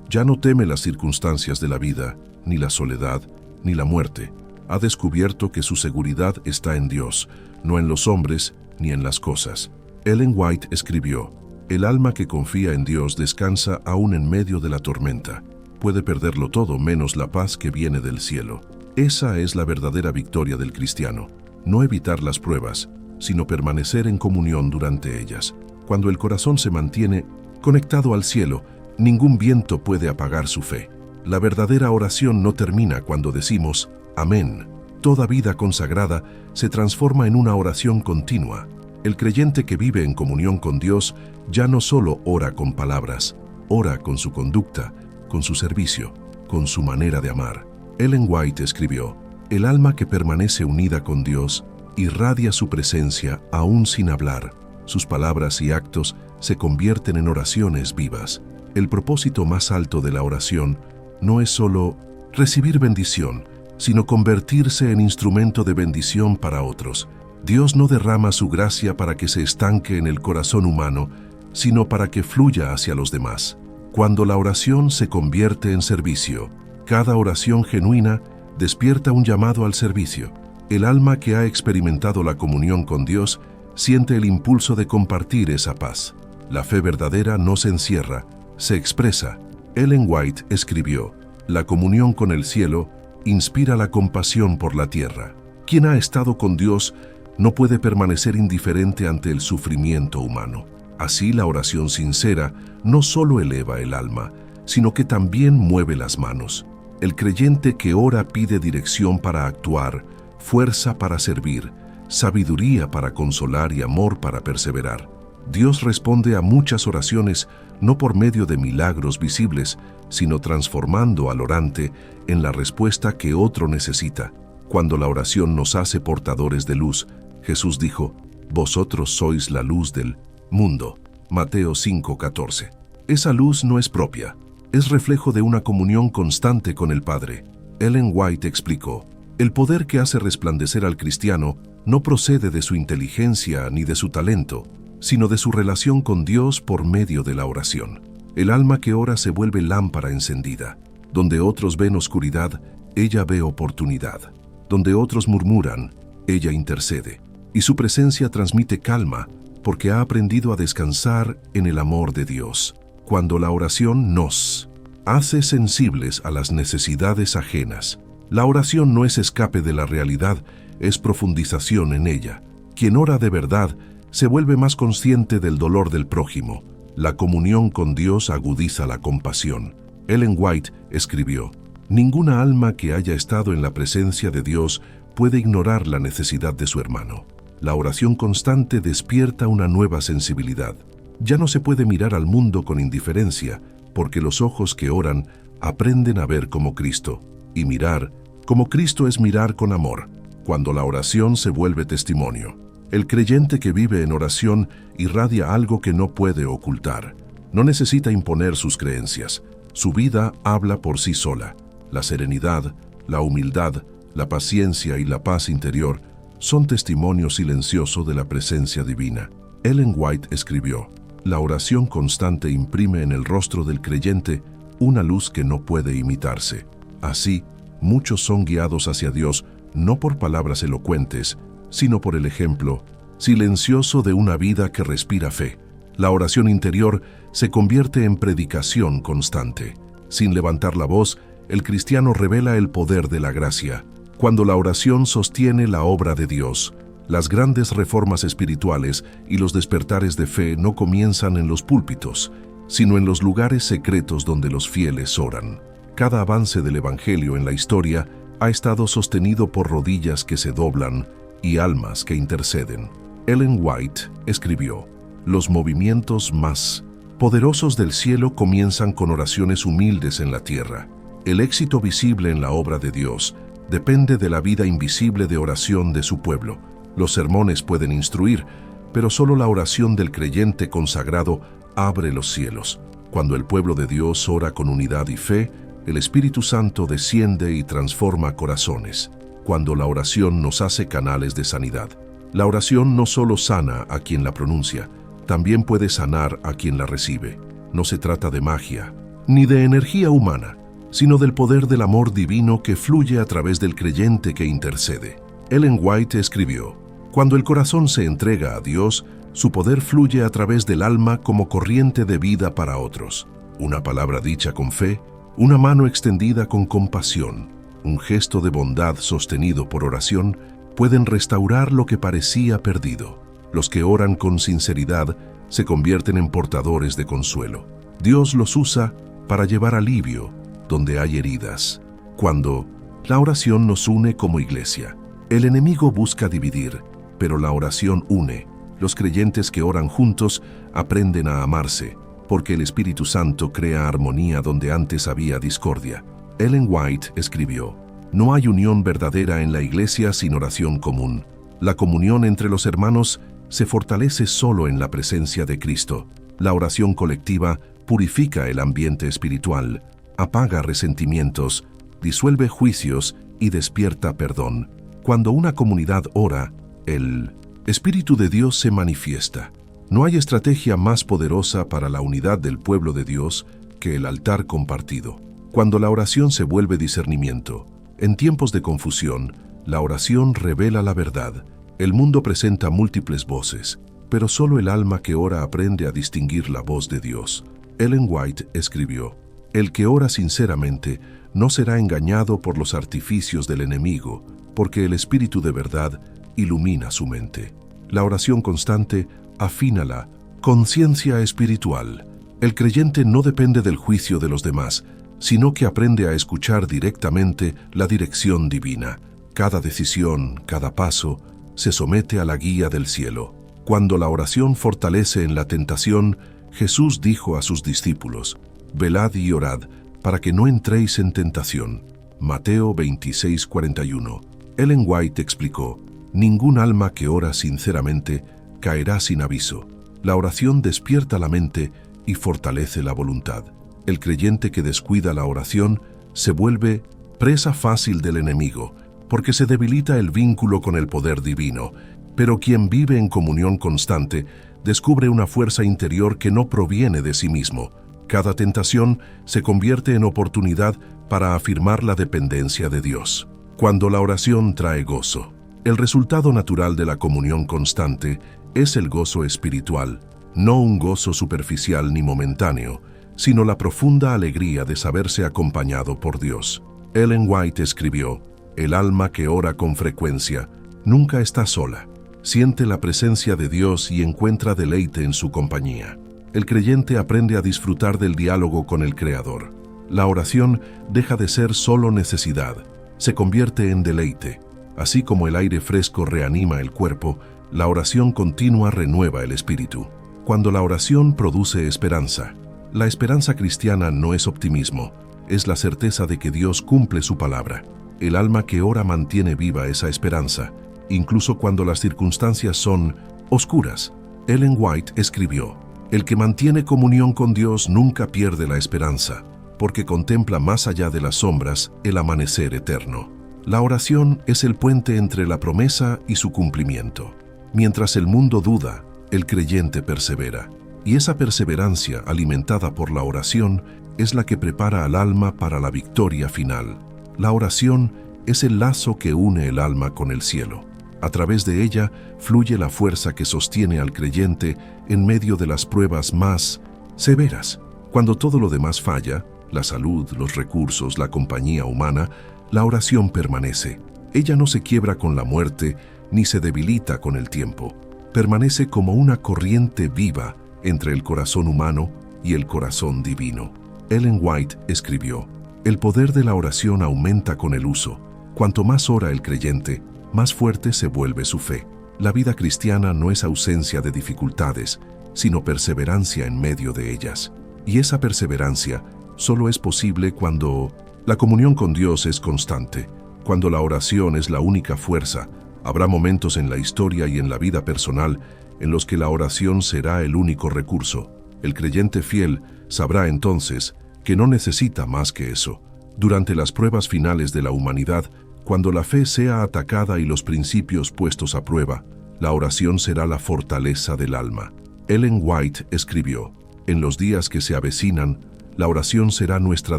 ya no teme las circunstancias de la vida, ni la soledad, ni la muerte. Ha descubierto que su seguridad está en Dios, no en los hombres ni en las cosas. Ellen White escribió: el alma que confía en Dios descansa aún en medio de la tormenta. Puede perderlo todo menos la paz que viene del cielo. Esa es la verdadera victoria del cristiano. No evitar las pruebas, sino permanecer en comunión durante ellas. Cuando el corazón se mantiene conectado al cielo, ningún viento puede apagar su fe. La verdadera oración no termina cuando decimos amén. Toda vida consagrada se transforma en una oración continua. El creyente que vive en comunión con Dios ya no solo ora con palabras, ora con su conducta, con su servicio, con su manera de amar. Ellen White escribió: el alma que permanece unida con Dios irradia su presencia aún sin hablar. Sus palabras y actos se convierten en oraciones vivas. El propósito más alto de la oración no es solo recibir bendición, sino convertirse en instrumento de bendición para otros. Dios no derrama su gracia para que se estanque en el corazón humano, sino para que fluya hacia los demás. Cuando la oración se convierte en servicio, cada oración genuina despierta un llamado al servicio. El alma que ha experimentado la comunión con Dios siente el impulso de compartir esa paz. La fe verdadera no se encierra, se expresa. Ellen White escribió: la comunión con el cielo inspira la compasión por la tierra. Quien ha estado con Dios no puede permanecer indiferente ante el sufrimiento humano. Así, la oración sincera no solo eleva el alma, sino que también mueve las manos. El creyente que ora pide dirección para actuar, fuerza para servir, sabiduría para consolar y amor para perseverar. Dios responde a muchas oraciones no por medio de milagros visibles, sino transformando al orante en la respuesta que otro necesita. Cuando la oración nos hace portadores de luz, Jesús dijo: vosotros sois la luz del mundo. Mateo 5:14. Esa luz no es propia, es reflejo de una comunión constante con el Padre. Ellen White explicó: el poder que hace resplandecer al cristiano no procede de su inteligencia ni de su talento, sino de su relación con Dios por medio de la oración. El alma que ora se vuelve lámpara encendida. Donde otros ven oscuridad, ella ve oportunidad. Donde otros murmuran, ella intercede. Y su presencia transmite calma, porque ha aprendido a descansar en el amor de Dios. Cuando la oración nos hace sensibles a las necesidades ajenas, la oración no es escape de la realidad, es profundización en ella. Quien ora de verdad se vuelve más consciente del dolor del prójimo. La comunión con Dios agudiza la compasión. Ellen White escribió: ninguna alma que haya estado en la presencia de Dios puede ignorar la necesidad de su hermano. La oración constante despierta una nueva sensibilidad. Ya no se puede mirar al mundo con indiferencia, porque los ojos que oran aprenden a ver como Cristo. Y mirar como Cristo es mirar con amor, cuando la oración se vuelve testimonio. El creyente que vive en oración irradia algo que no puede ocultar. No necesita imponer sus creencias. Su vida habla por sí sola. La serenidad, la humildad, la paciencia y la paz interior son testimonio silencioso de la presencia divina. Ellen White escribió: la oración constante imprime en el rostro del creyente una luz que no puede imitarse. Así, muchos son guiados hacia Dios no por palabras elocuentes, sino por el ejemplo silencioso de una vida que respira fe. La oración interior se convierte en predicación constante. Sin levantar la voz, el cristiano revela el poder de la gracia. Cuando la oración sostiene la obra de Dios, Las grandes reformas espirituales y los despertares de fe no comienzan en los púlpitos, sino en los lugares secretos donde los fieles oran. Cada avance del Evangelio en la historia ha estado sostenido por rodillas que se doblan y almas que interceden. Ellen White escribió: los movimientos más poderosos del cielo comienzan con oraciones humildes en la tierra. El éxito visible en la obra de Dios depende de la vida invisible de oración de su pueblo. Los sermones pueden instruir, pero solo la oración del creyente consagrado abre los cielos. Cuando el pueblo de Dios ora con unidad y fe, el Espíritu Santo desciende y transforma corazones. Cuando la oración nos hace canales de sanidad. La oración no solo sana a quien la pronuncia, también puede sanar a quien la recibe. No se trata de magia, ni de energía humana, sino del poder del amor divino que fluye a través del creyente que intercede. Ellen White escribió: cuando el corazón se entrega a Dios, su poder fluye a través del alma como corriente de vida para otros. Una palabra dicha con fe, una mano extendida con compasión, un gesto de bondad sostenido por oración, pueden restaurar lo que parecía perdido. Los que oran con sinceridad se convierten en portadores de consuelo. Dios los usa para llevar alivio donde hay heridas. Cuando la oración nos une como iglesia, el enemigo busca dividir, pero la oración une. Los creyentes que oran juntos aprenden a amarse, porque el Espíritu Santo crea armonía donde antes había discordia. Ellen White escribió: no hay unión verdadera en la iglesia sin oración común. La comunión entre los hermanos se fortalece solo en la presencia de Cristo. La oración colectiva purifica el ambiente espiritual, apaga resentimientos, disuelve juicios y despierta perdón. Cuando una comunidad ora, el Espíritu de Dios se manifiesta. No hay estrategia más poderosa para la unidad del pueblo de Dios que el altar compartido. Cuando la oración se vuelve discernimiento, en tiempos de confusión, la oración revela la verdad. El mundo presenta múltiples voces, pero solo el alma que ora aprende a distinguir la voz de Dios. Ellen White escribió: el que ora sinceramente no será engañado por los artificios del enemigo, porque el Espíritu de verdad ilumina su mente. La oración constante afina la conciencia espiritual. El creyente no depende del juicio de los demás, sino que aprende a escuchar directamente la dirección divina. Cada decisión, cada paso, se somete a la guía del cielo. Cuando la oración fortalece en la tentación, Jesús dijo a sus discípulos: velad y orad, para que no entréis en tentación. Mateo 26:41. Ellen White explicó: ningún alma que ora sinceramente caerá sin aviso. La oración despierta la mente y fortalece la voluntad. El creyente que descuida la oración se vuelve presa fácil del enemigo, porque se debilita el vínculo con el poder divino. Pero quien vive en comunión constante descubre una fuerza interior que no proviene de sí mismo. Cada tentación se convierte en oportunidad para afirmar la dependencia de Dios. Cuando la oración trae gozo, el resultado natural de la comunión constante es el gozo espiritual, no un gozo superficial ni momentáneo, sino la profunda alegría de saberse acompañado por Dios. Ellen White escribió: el alma que ora con frecuencia nunca está sola. Siente la presencia de Dios y encuentra deleite en su compañía. El creyente aprende a disfrutar del diálogo con el Creador. La oración deja de ser solo necesidad, se convierte en deleite. Así como el aire fresco reanima el cuerpo, la oración continua renueva el espíritu. Cuando la oración produce esperanza, la esperanza cristiana no es optimismo, es la certeza de que Dios cumple su palabra. El alma que ora mantiene viva esa esperanza, incluso cuando las circunstancias son oscuras. Ellen White escribió: el que mantiene comunión con Dios nunca pierde la esperanza, porque contempla más allá de las sombras el amanecer eterno. La oración es el puente entre la promesa y su cumplimiento. Mientras el mundo duda, el creyente persevera. Y esa perseverancia, alimentada por la oración, es la que prepara al alma para la victoria final. La oración es el lazo que une el alma con el cielo. A través de ella fluye la fuerza que sostiene al creyente en medio de las pruebas más severas. Cuando todo lo demás falla, la salud, los recursos, la compañía humana, la oración permanece. Ella no se quiebra con la muerte, ni se debilita con el tiempo. Permanece como una corriente viva entre el corazón humano y el corazón divino. Ellen White escribió: el poder de la oración aumenta con el uso. Cuanto más ora el creyente, más fuerte se vuelve su fe. La vida cristiana no es ausencia de dificultades, sino perseverancia en medio de ellas. Y esa perseverancia solo es posible cuando la comunión con Dios es constante, cuando la oración es la única fuerza. Habrá momentos en la historia y en la vida personal en los que la oración será el único recurso. El creyente fiel sabrá entonces que no necesita más que eso. Durante las pruebas finales de la humanidad, cuando la fe sea atacada y los principios puestos a prueba, la oración será la fortaleza del alma. Ellen White escribió: en los días que se avecinan, la oración será nuestra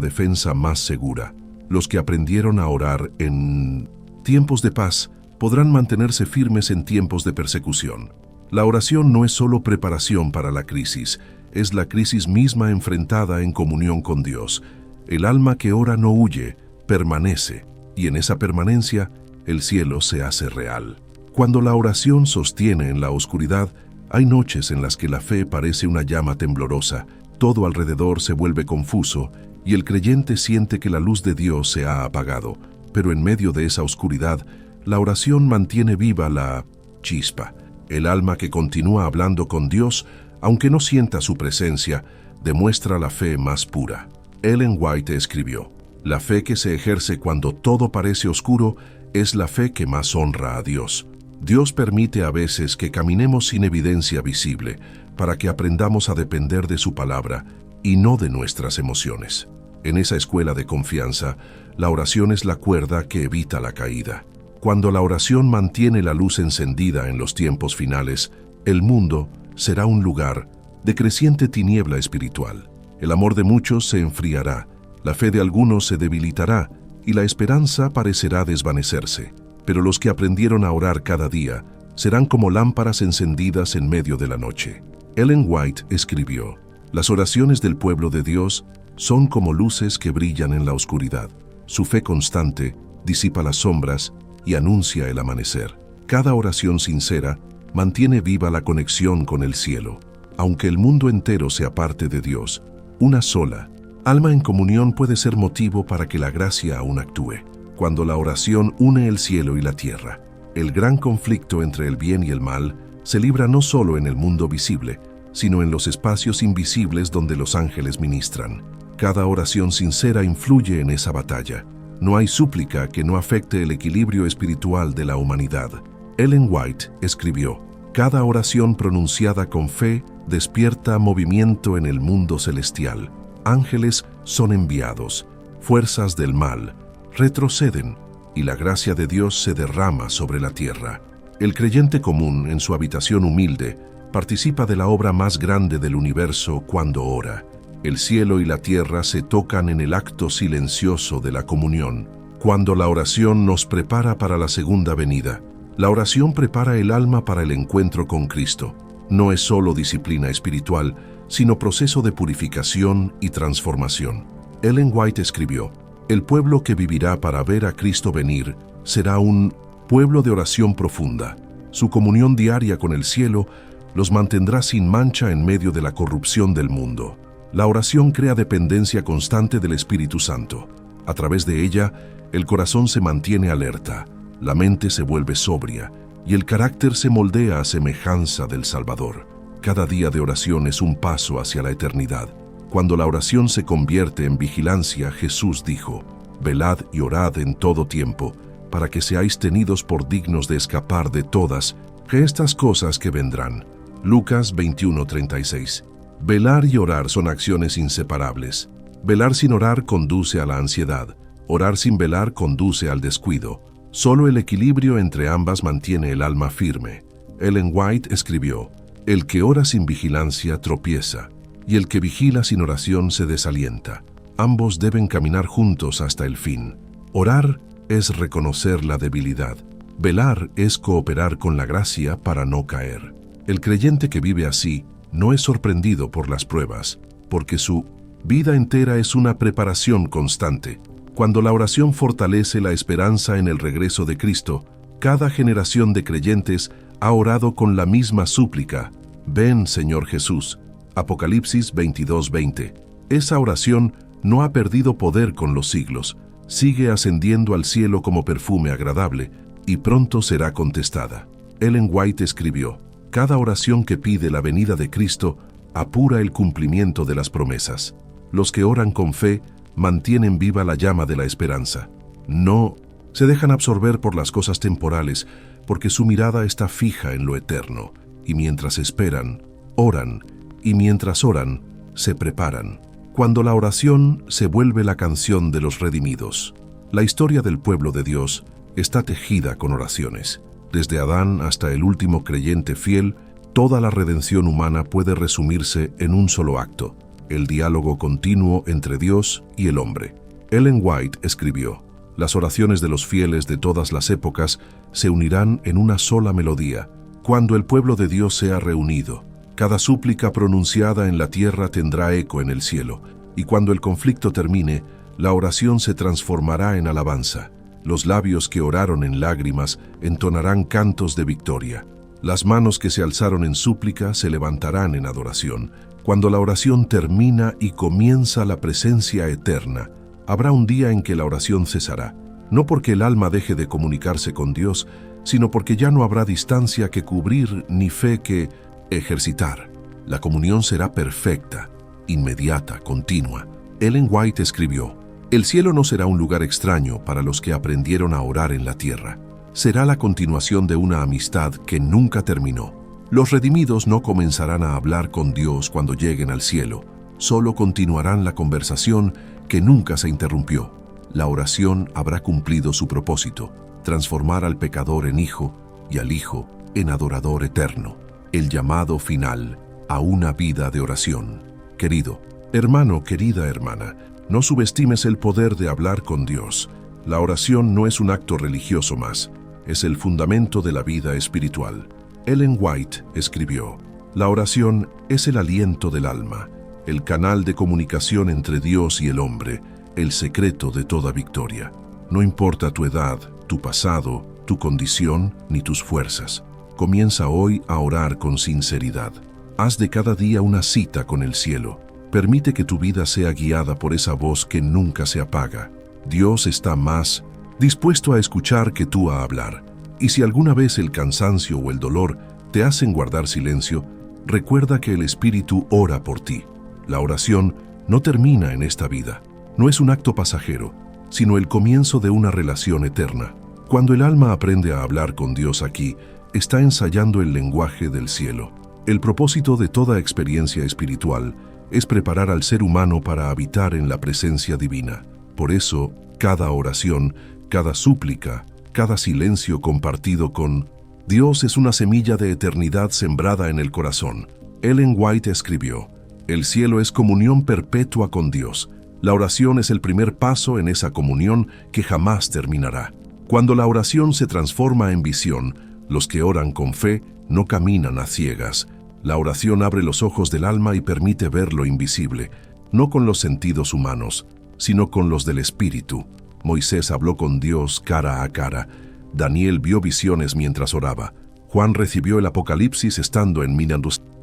defensa más segura. Los que aprendieron a orar en tiempos de paz podrán mantenerse firmes en tiempos de persecución. La oración no es solo preparación para la crisis, es la crisis misma enfrentada en comunión con Dios. El alma que ora no huye, permanece, y en esa permanencia el cielo se hace real. Cuando la oración sostiene en la oscuridad, hay noches en las que la fe parece una llama temblorosa, todo alrededor se vuelve confuso y el creyente siente que la luz de Dios se ha apagado. Pero en medio de esa oscuridad, la oración mantiene viva la chispa. El alma que continúa hablando con Dios, aunque no sienta su presencia, demuestra la fe más pura. Ellen White escribió: la fe que se ejerce cuando todo parece oscuro es la fe que más honra a Dios. Dios permite a veces que caminemos sin evidencia visible para que aprendamos a depender de su palabra y no de nuestras emociones. En esa escuela de confianza, la oración es la cuerda que evita la caída. Cuando la oración mantiene la luz encendida en los tiempos finales, el mundo será un lugar de creciente tiniebla espiritual. El amor de muchos se enfriará, la fe de algunos se debilitará y la esperanza parecerá desvanecerse. Pero los que aprendieron a orar cada día serán como lámparas encendidas en medio de la noche. Ellen White escribió: las oraciones del pueblo de Dios son como luces que brillan en la oscuridad. Su fe constante disipa las sombras y anuncia el amanecer. Cada oración sincera mantiene viva la conexión con el cielo. Aunque el mundo entero se aparte de Dios, una sola alma en comunión puede ser motivo para que la gracia aún actúe. Cuando la oración une el cielo y la tierra, el gran conflicto entre el bien y el mal se libra no solo en el mundo visible, sino en los espacios invisibles donde los ángeles ministran. Cada oración sincera influye en esa batalla. No hay súplica que no afecte el equilibrio espiritual de la humanidad. Ellen White escribió: cada oración pronunciada con fe despierta movimiento en el mundo celestial. Ángeles son enviados, fuerzas del mal retroceden y la gracia de Dios se derrama sobre la tierra. El creyente común, en su habitación humilde, participa de la obra más grande del universo cuando ora. El cielo y la tierra se tocan en el acto silencioso de la comunión. Cuando la oración nos prepara para la segunda venida, la oración prepara el alma para el encuentro con Cristo. No es solo disciplina espiritual, sino proceso de purificación y transformación. Ellen White escribió: el pueblo que vivirá para ver a Cristo venir será un pueblo de oración profunda. Su comunión diaria con el cielo los mantendrá sin mancha en medio de la corrupción del mundo. La oración crea dependencia constante del Espíritu Santo. A través de ella, el corazón se mantiene alerta, la mente se vuelve sobria y el carácter se moldea a semejanza del Salvador. Cada día de oración es un paso hacia la eternidad. Cuando la oración se convierte en vigilancia, Jesús dijo: velad y orad en todo tiempo, para que seáis tenidos por dignos de escapar de todas estas cosas que vendrán. Lucas 21:36. Velar y orar son acciones inseparables. Velar sin orar conduce a la ansiedad. Orar sin velar conduce al descuido. Solo el equilibrio entre ambas mantiene el alma firme. Ellen White escribió: el que ora sin vigilancia tropieza, y el que vigila sin oración se desalienta. Ambos deben caminar juntos hasta el fin. Orar es reconocer la debilidad. Velar es cooperar con la gracia para no caer. El creyente que vive así no es sorprendido por las pruebas, porque su vida entera es una preparación constante. Cuando la oración fortalece la esperanza en el regreso de Cristo, Cada generación de creyentes ha orado con la misma súplica: ven, Señor Jesús. Apocalipsis 22:20. Esa oración no ha perdido poder con los siglos, sigue ascendiendo al cielo como perfume agradable, y pronto será contestada. Ellen White escribió: cada oración que pide la venida de Cristo apura el cumplimiento de las promesas. Los que oran con fe mantienen viva la llama de la esperanza. No se dejan absorber por las cosas temporales, porque su mirada está fija en lo eterno, y mientras esperan, oran, y mientras oran, se preparan. Cuando la oración se vuelve la canción de los redimidos. La historia del pueblo de Dios está tejida con oraciones. Desde Adán hasta el último creyente fiel, toda la redención humana puede resumirse en un solo acto: el diálogo continuo entre Dios y el hombre. Ellen White escribió: las oraciones de los fieles de todas las épocas se unirán en una sola melodía, cuando el pueblo de Dios sea reunido. Cada súplica pronunciada en la tierra tendrá eco en el cielo, y cuando el conflicto termine, la oración se transformará en alabanza. Los labios que oraron en lágrimas entonarán cantos de victoria. Las manos que se alzaron en súplica se levantarán en adoración. Cuando la oración termina y comienza la presencia eterna, habrá un día en que la oración cesará, no porque el alma deje de comunicarse con Dios, sino porque ya no habrá distancia que cubrir ni fe que ejercitar. La comunión será perfecta, inmediata, continua. Ellen White escribió: el cielo no será un lugar extraño para los que aprendieron a orar en la tierra. Será la continuación de una amistad que nunca terminó. Los redimidos no comenzarán a hablar con Dios cuando lleguen al cielo, solo continuarán la conversación que nunca se interrumpió. La oración habrá cumplido su propósito: transformar al pecador en hijo y al hijo en adorador eterno. El llamado final a una vida de oración. Querido hermano, querida hermana, no subestimes el poder de hablar con Dios. La oración no es un acto religioso más, es el fundamento de la vida espiritual. Ellen White escribió: la oración es el aliento del alma, el canal de comunicación entre Dios y el hombre, el secreto de toda victoria. No importa tu edad, tu pasado, tu condición ni tus fuerzas. Comienza hoy a orar con sinceridad. Haz de cada día una cita con el cielo. Permite que tu vida sea guiada por esa voz que nunca se apaga. Dios está más dispuesto a escuchar que tú a hablar. Y si alguna vez el cansancio o el dolor te hacen guardar silencio, recuerda que el Espíritu ora por ti. La oración no termina en esta vida. No es un acto pasajero, sino el comienzo de una relación eterna. Cuando el alma aprende a hablar con Dios aquí, está ensayando el lenguaje del cielo. El propósito de toda experiencia espiritual es preparar al ser humano para habitar en la presencia divina. Por eso, cada oración, cada súplica, cada silencio compartido con Dios es una semilla de eternidad sembrada en el corazón. Ellen White escribió: el cielo es comunión perpetua con Dios. La oración es el primer paso en esa comunión que jamás terminará. Cuando la oración se transforma en visión, los que oran con fe no caminan a ciegas. La oración abre los ojos del alma y permite ver lo invisible, no con los sentidos humanos, sino con los del Espíritu. Moisés habló con Dios cara a cara. Daniel vio visiones mientras oraba. Juan recibió el Apocalipsis estando en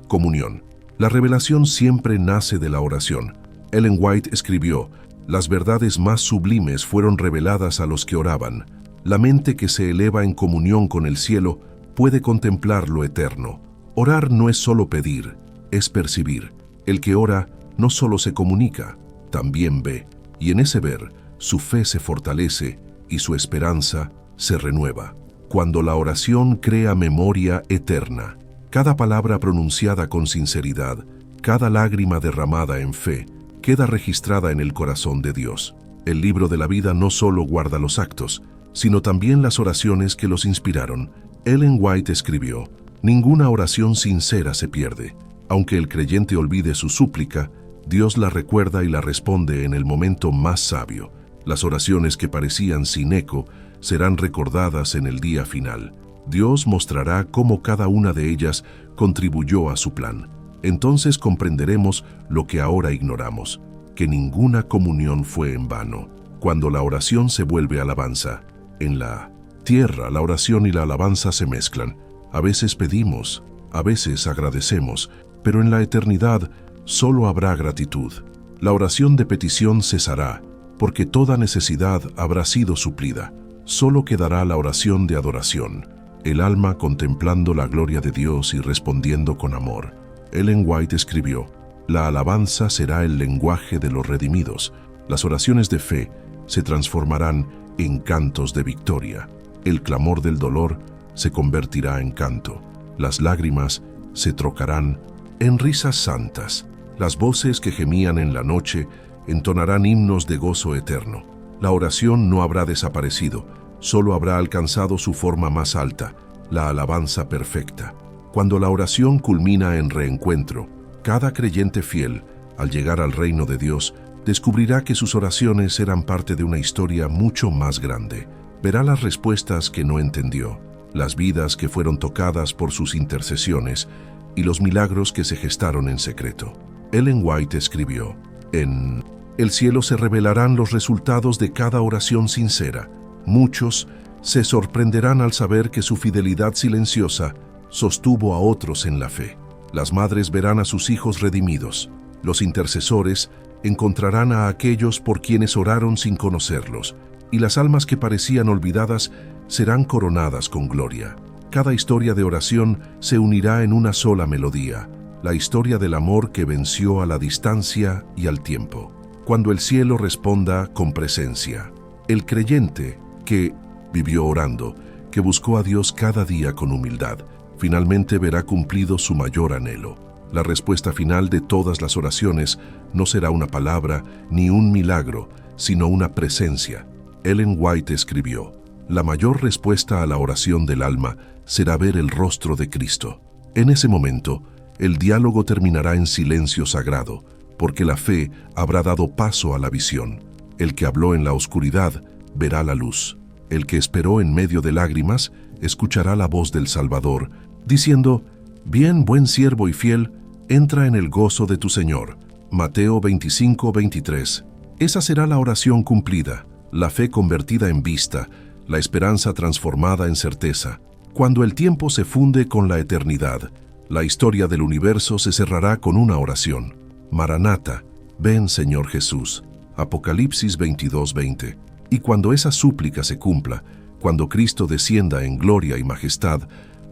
comunión. La revelación siempre nace de la oración. Ellen White escribió: las verdades más sublimes fueron reveladas a los que oraban. La mente que se eleva en comunión con el cielo puede contemplar lo eterno. Orar no es solo pedir, es percibir. El que ora no solo se comunica, también ve, y en ese ver, su fe se fortalece y su esperanza se renueva. Cuando la oración crea memoria eterna, cada palabra pronunciada con sinceridad, cada lágrima derramada en fe, queda registrada en el corazón de Dios. El libro de la vida no solo guarda los actos, sino también las oraciones que los inspiraron. Ellen White escribió: ninguna oración sincera se pierde. Aunque el creyente olvide su súplica, Dios la recuerda y la responde en el momento más sabio. Las oraciones que parecían sin eco serán recordadas en el día final. Dios mostrará cómo cada una de ellas contribuyó a su plan. Entonces comprenderemos lo que ahora ignoramos, que ninguna comunión fue en vano. Cuando la oración se vuelve alabanza, en la tierra, la oración y la alabanza se mezclan. A veces pedimos, a veces agradecemos, pero en la eternidad solo habrá gratitud. La oración de petición cesará, porque toda necesidad habrá sido suplida. Solo quedará la oración de adoración, el alma contemplando la gloria de Dios y respondiendo con amor. Ellen White escribió: la alabanza será el lenguaje de los redimidos. Las oraciones de fe se transformarán en cantos de victoria. El clamor del dolor se convertirá en canto. Las lágrimas se trocarán en risas santas. Las voces que gemían en la noche entonarán himnos de gozo eterno. La oración no habrá desaparecido, solo habrá alcanzado su forma más alta, la alabanza perfecta. Cuando la oración culmina en reencuentro, cada creyente fiel, al llegar al reino de Dios, descubrirá que sus oraciones eran parte de una historia mucho más grande. Verá las respuestas que no entendió, las vidas que fueron tocadas por sus intercesiones y los milagros que se gestaron en secreto. Ellen White escribió: en el cielo se revelarán los resultados de cada oración sincera. Muchos se sorprenderán al saber que su fidelidad silenciosa sostuvo a otros en la fe. Las madres verán a sus hijos redimidos. Los intercesores encontrarán a aquellos por quienes oraron sin conocerlos, y las almas que parecían olvidadas serán coronadas con gloria. Cada historia de oración se unirá en una sola melodía, la historia del amor que venció a la distancia y al tiempo. Cuando el cielo responda con presencia, el creyente que vivió orando, que buscó a Dios cada día con humildad, finalmente verá cumplido su mayor anhelo. La respuesta final de todas las oraciones no será una palabra ni un milagro, sino una presencia. Ellen White escribió: la mayor respuesta a la oración del alma será ver el rostro de Cristo. En ese momento, el diálogo terminará en silencio sagrado, porque la fe habrá dado paso a la visión. El que habló en la oscuridad verá la luz. El que esperó en medio de lágrimas escuchará la voz del Salvador, diciendo: bien, buen siervo y fiel, entra en el gozo de tu Señor. Mateo 25:23. Esa será la oración cumplida, la fe convertida en vista, la esperanza transformada en certeza. Cuando el tiempo se funde con la eternidad, la historia del universo se cerrará con una oración: Maranata, ven Señor Jesús. Apocalipsis 22:20. Y cuando esa súplica se cumpla, cuando Cristo descienda en gloria y majestad,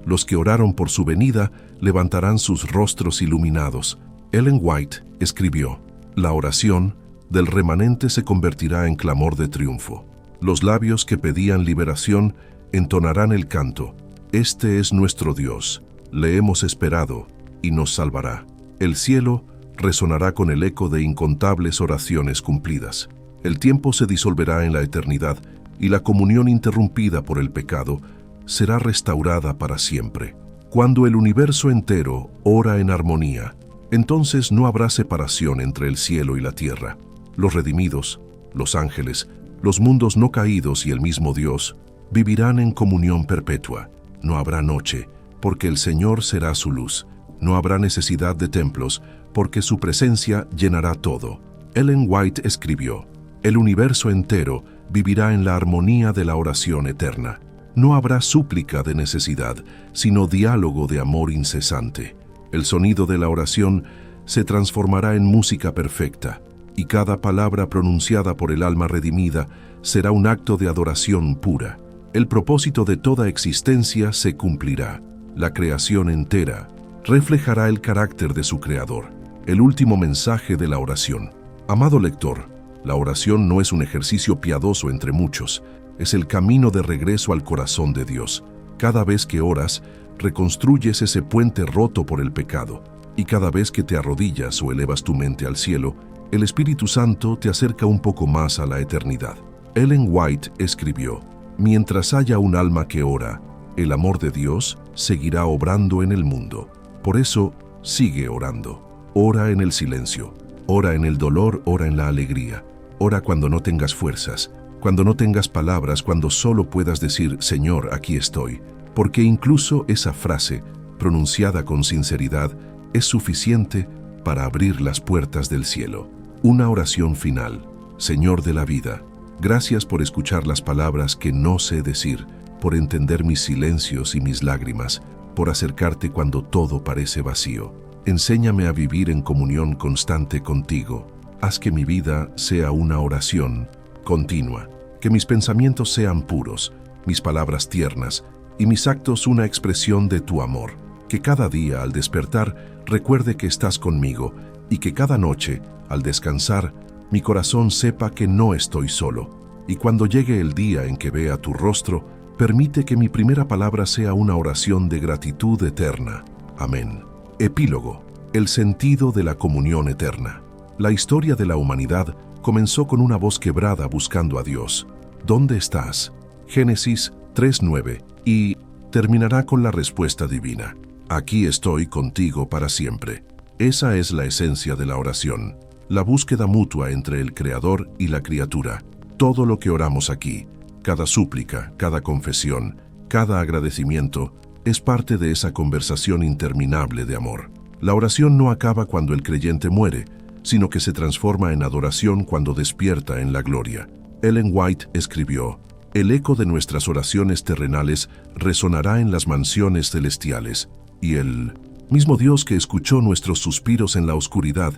los que oraron por su venida levantarán sus rostros iluminados. Ellen White escribió: la oración del remanente se convertirá en clamor de triunfo. Los labios que pedían liberación entonarán el canto: este es nuestro Dios, le hemos esperado y nos salvará. El cielo resonará con el eco de incontables oraciones cumplidas. El tiempo se disolverá en la eternidad y la comunión interrumpida por el pecado será restaurada para siempre. Cuando el universo entero ora en armonía, entonces no habrá separación entre el cielo y la tierra. Los redimidos, los ángeles, los mundos no caídos y el mismo Dios vivirán en comunión perpetua. No habrá noche, porque el Señor será su luz. No habrá necesidad de templos, porque su presencia llenará todo. Ellen White escribió: el universo entero vivirá en la armonía de la oración eterna. No habrá súplica de necesidad, sino diálogo de amor incesante. El sonido de la oración se transformará en música perfecta, y cada palabra pronunciada por el alma redimida será un acto de adoración pura. El propósito de toda existencia se cumplirá. La creación entera reflejará el carácter de su Creador. El último mensaje de la oración. Amado lector, la oración no es un ejercicio piadoso entre muchos, es el camino de regreso al corazón de Dios. Cada vez que oras, reconstruyes ese puente roto por el pecado, y cada vez que te arrodillas o elevas tu mente al cielo, el Espíritu Santo te acerca un poco más a la eternidad. Ellen White escribió: mientras haya un alma que ora, el amor de Dios seguirá obrando en el mundo. Por eso, sigue orando. Ora en el silencio, ora en el dolor, ora en la alegría. Ora cuando no tengas fuerzas, cuando no tengas palabras, cuando solo puedas decir: Señor, aquí estoy. Porque incluso esa frase, pronunciada con sinceridad, es suficiente para abrir las puertas del cielo. Una oración final. Señor de la vida, gracias por escuchar las palabras que no sé decir, por entender mis silencios y mis lágrimas, por acercarte cuando todo parece vacío. Enséñame a vivir en comunión constante contigo. Haz que mi vida sea una oración continua, que mis pensamientos sean puros, mis palabras tiernas y mis actos una expresión de tu amor. Que cada día al despertar recuerde que estás conmigo y que cada noche, al descansar, mi corazón sepa que no estoy solo. Y cuando llegue el día en que vea tu rostro, permite que mi primera palabra sea una oración de gratitud eterna. Amén. Epílogo. El sentido de la comunión eterna. La historia de la humanidad comenzó con una voz quebrada buscando a Dios. ¿Dónde estás? Génesis 3:9. Y terminará con la respuesta divina. Aquí estoy contigo para siempre. Esa es la esencia de la oración, la búsqueda mutua entre el Creador y la criatura. Todo lo que oramos aquí, cada súplica, cada confesión, cada agradecimiento, es parte de esa conversación interminable de amor. La oración no acaba cuando el creyente muere, sino que se transforma en adoración cuando despierta en la gloria. Ellen White escribió: «El eco de nuestras oraciones terrenales resonará en las mansiones celestiales, y el mismo Dios que escuchó nuestros suspiros en la oscuridad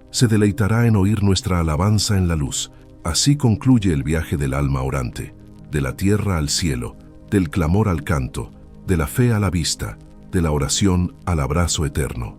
se deleitará en oír nuestra alabanza en la luz». Así concluye el viaje del alma orante, de la tierra al cielo, del clamor al canto, de la fe a la vista, de la oración al abrazo eterno.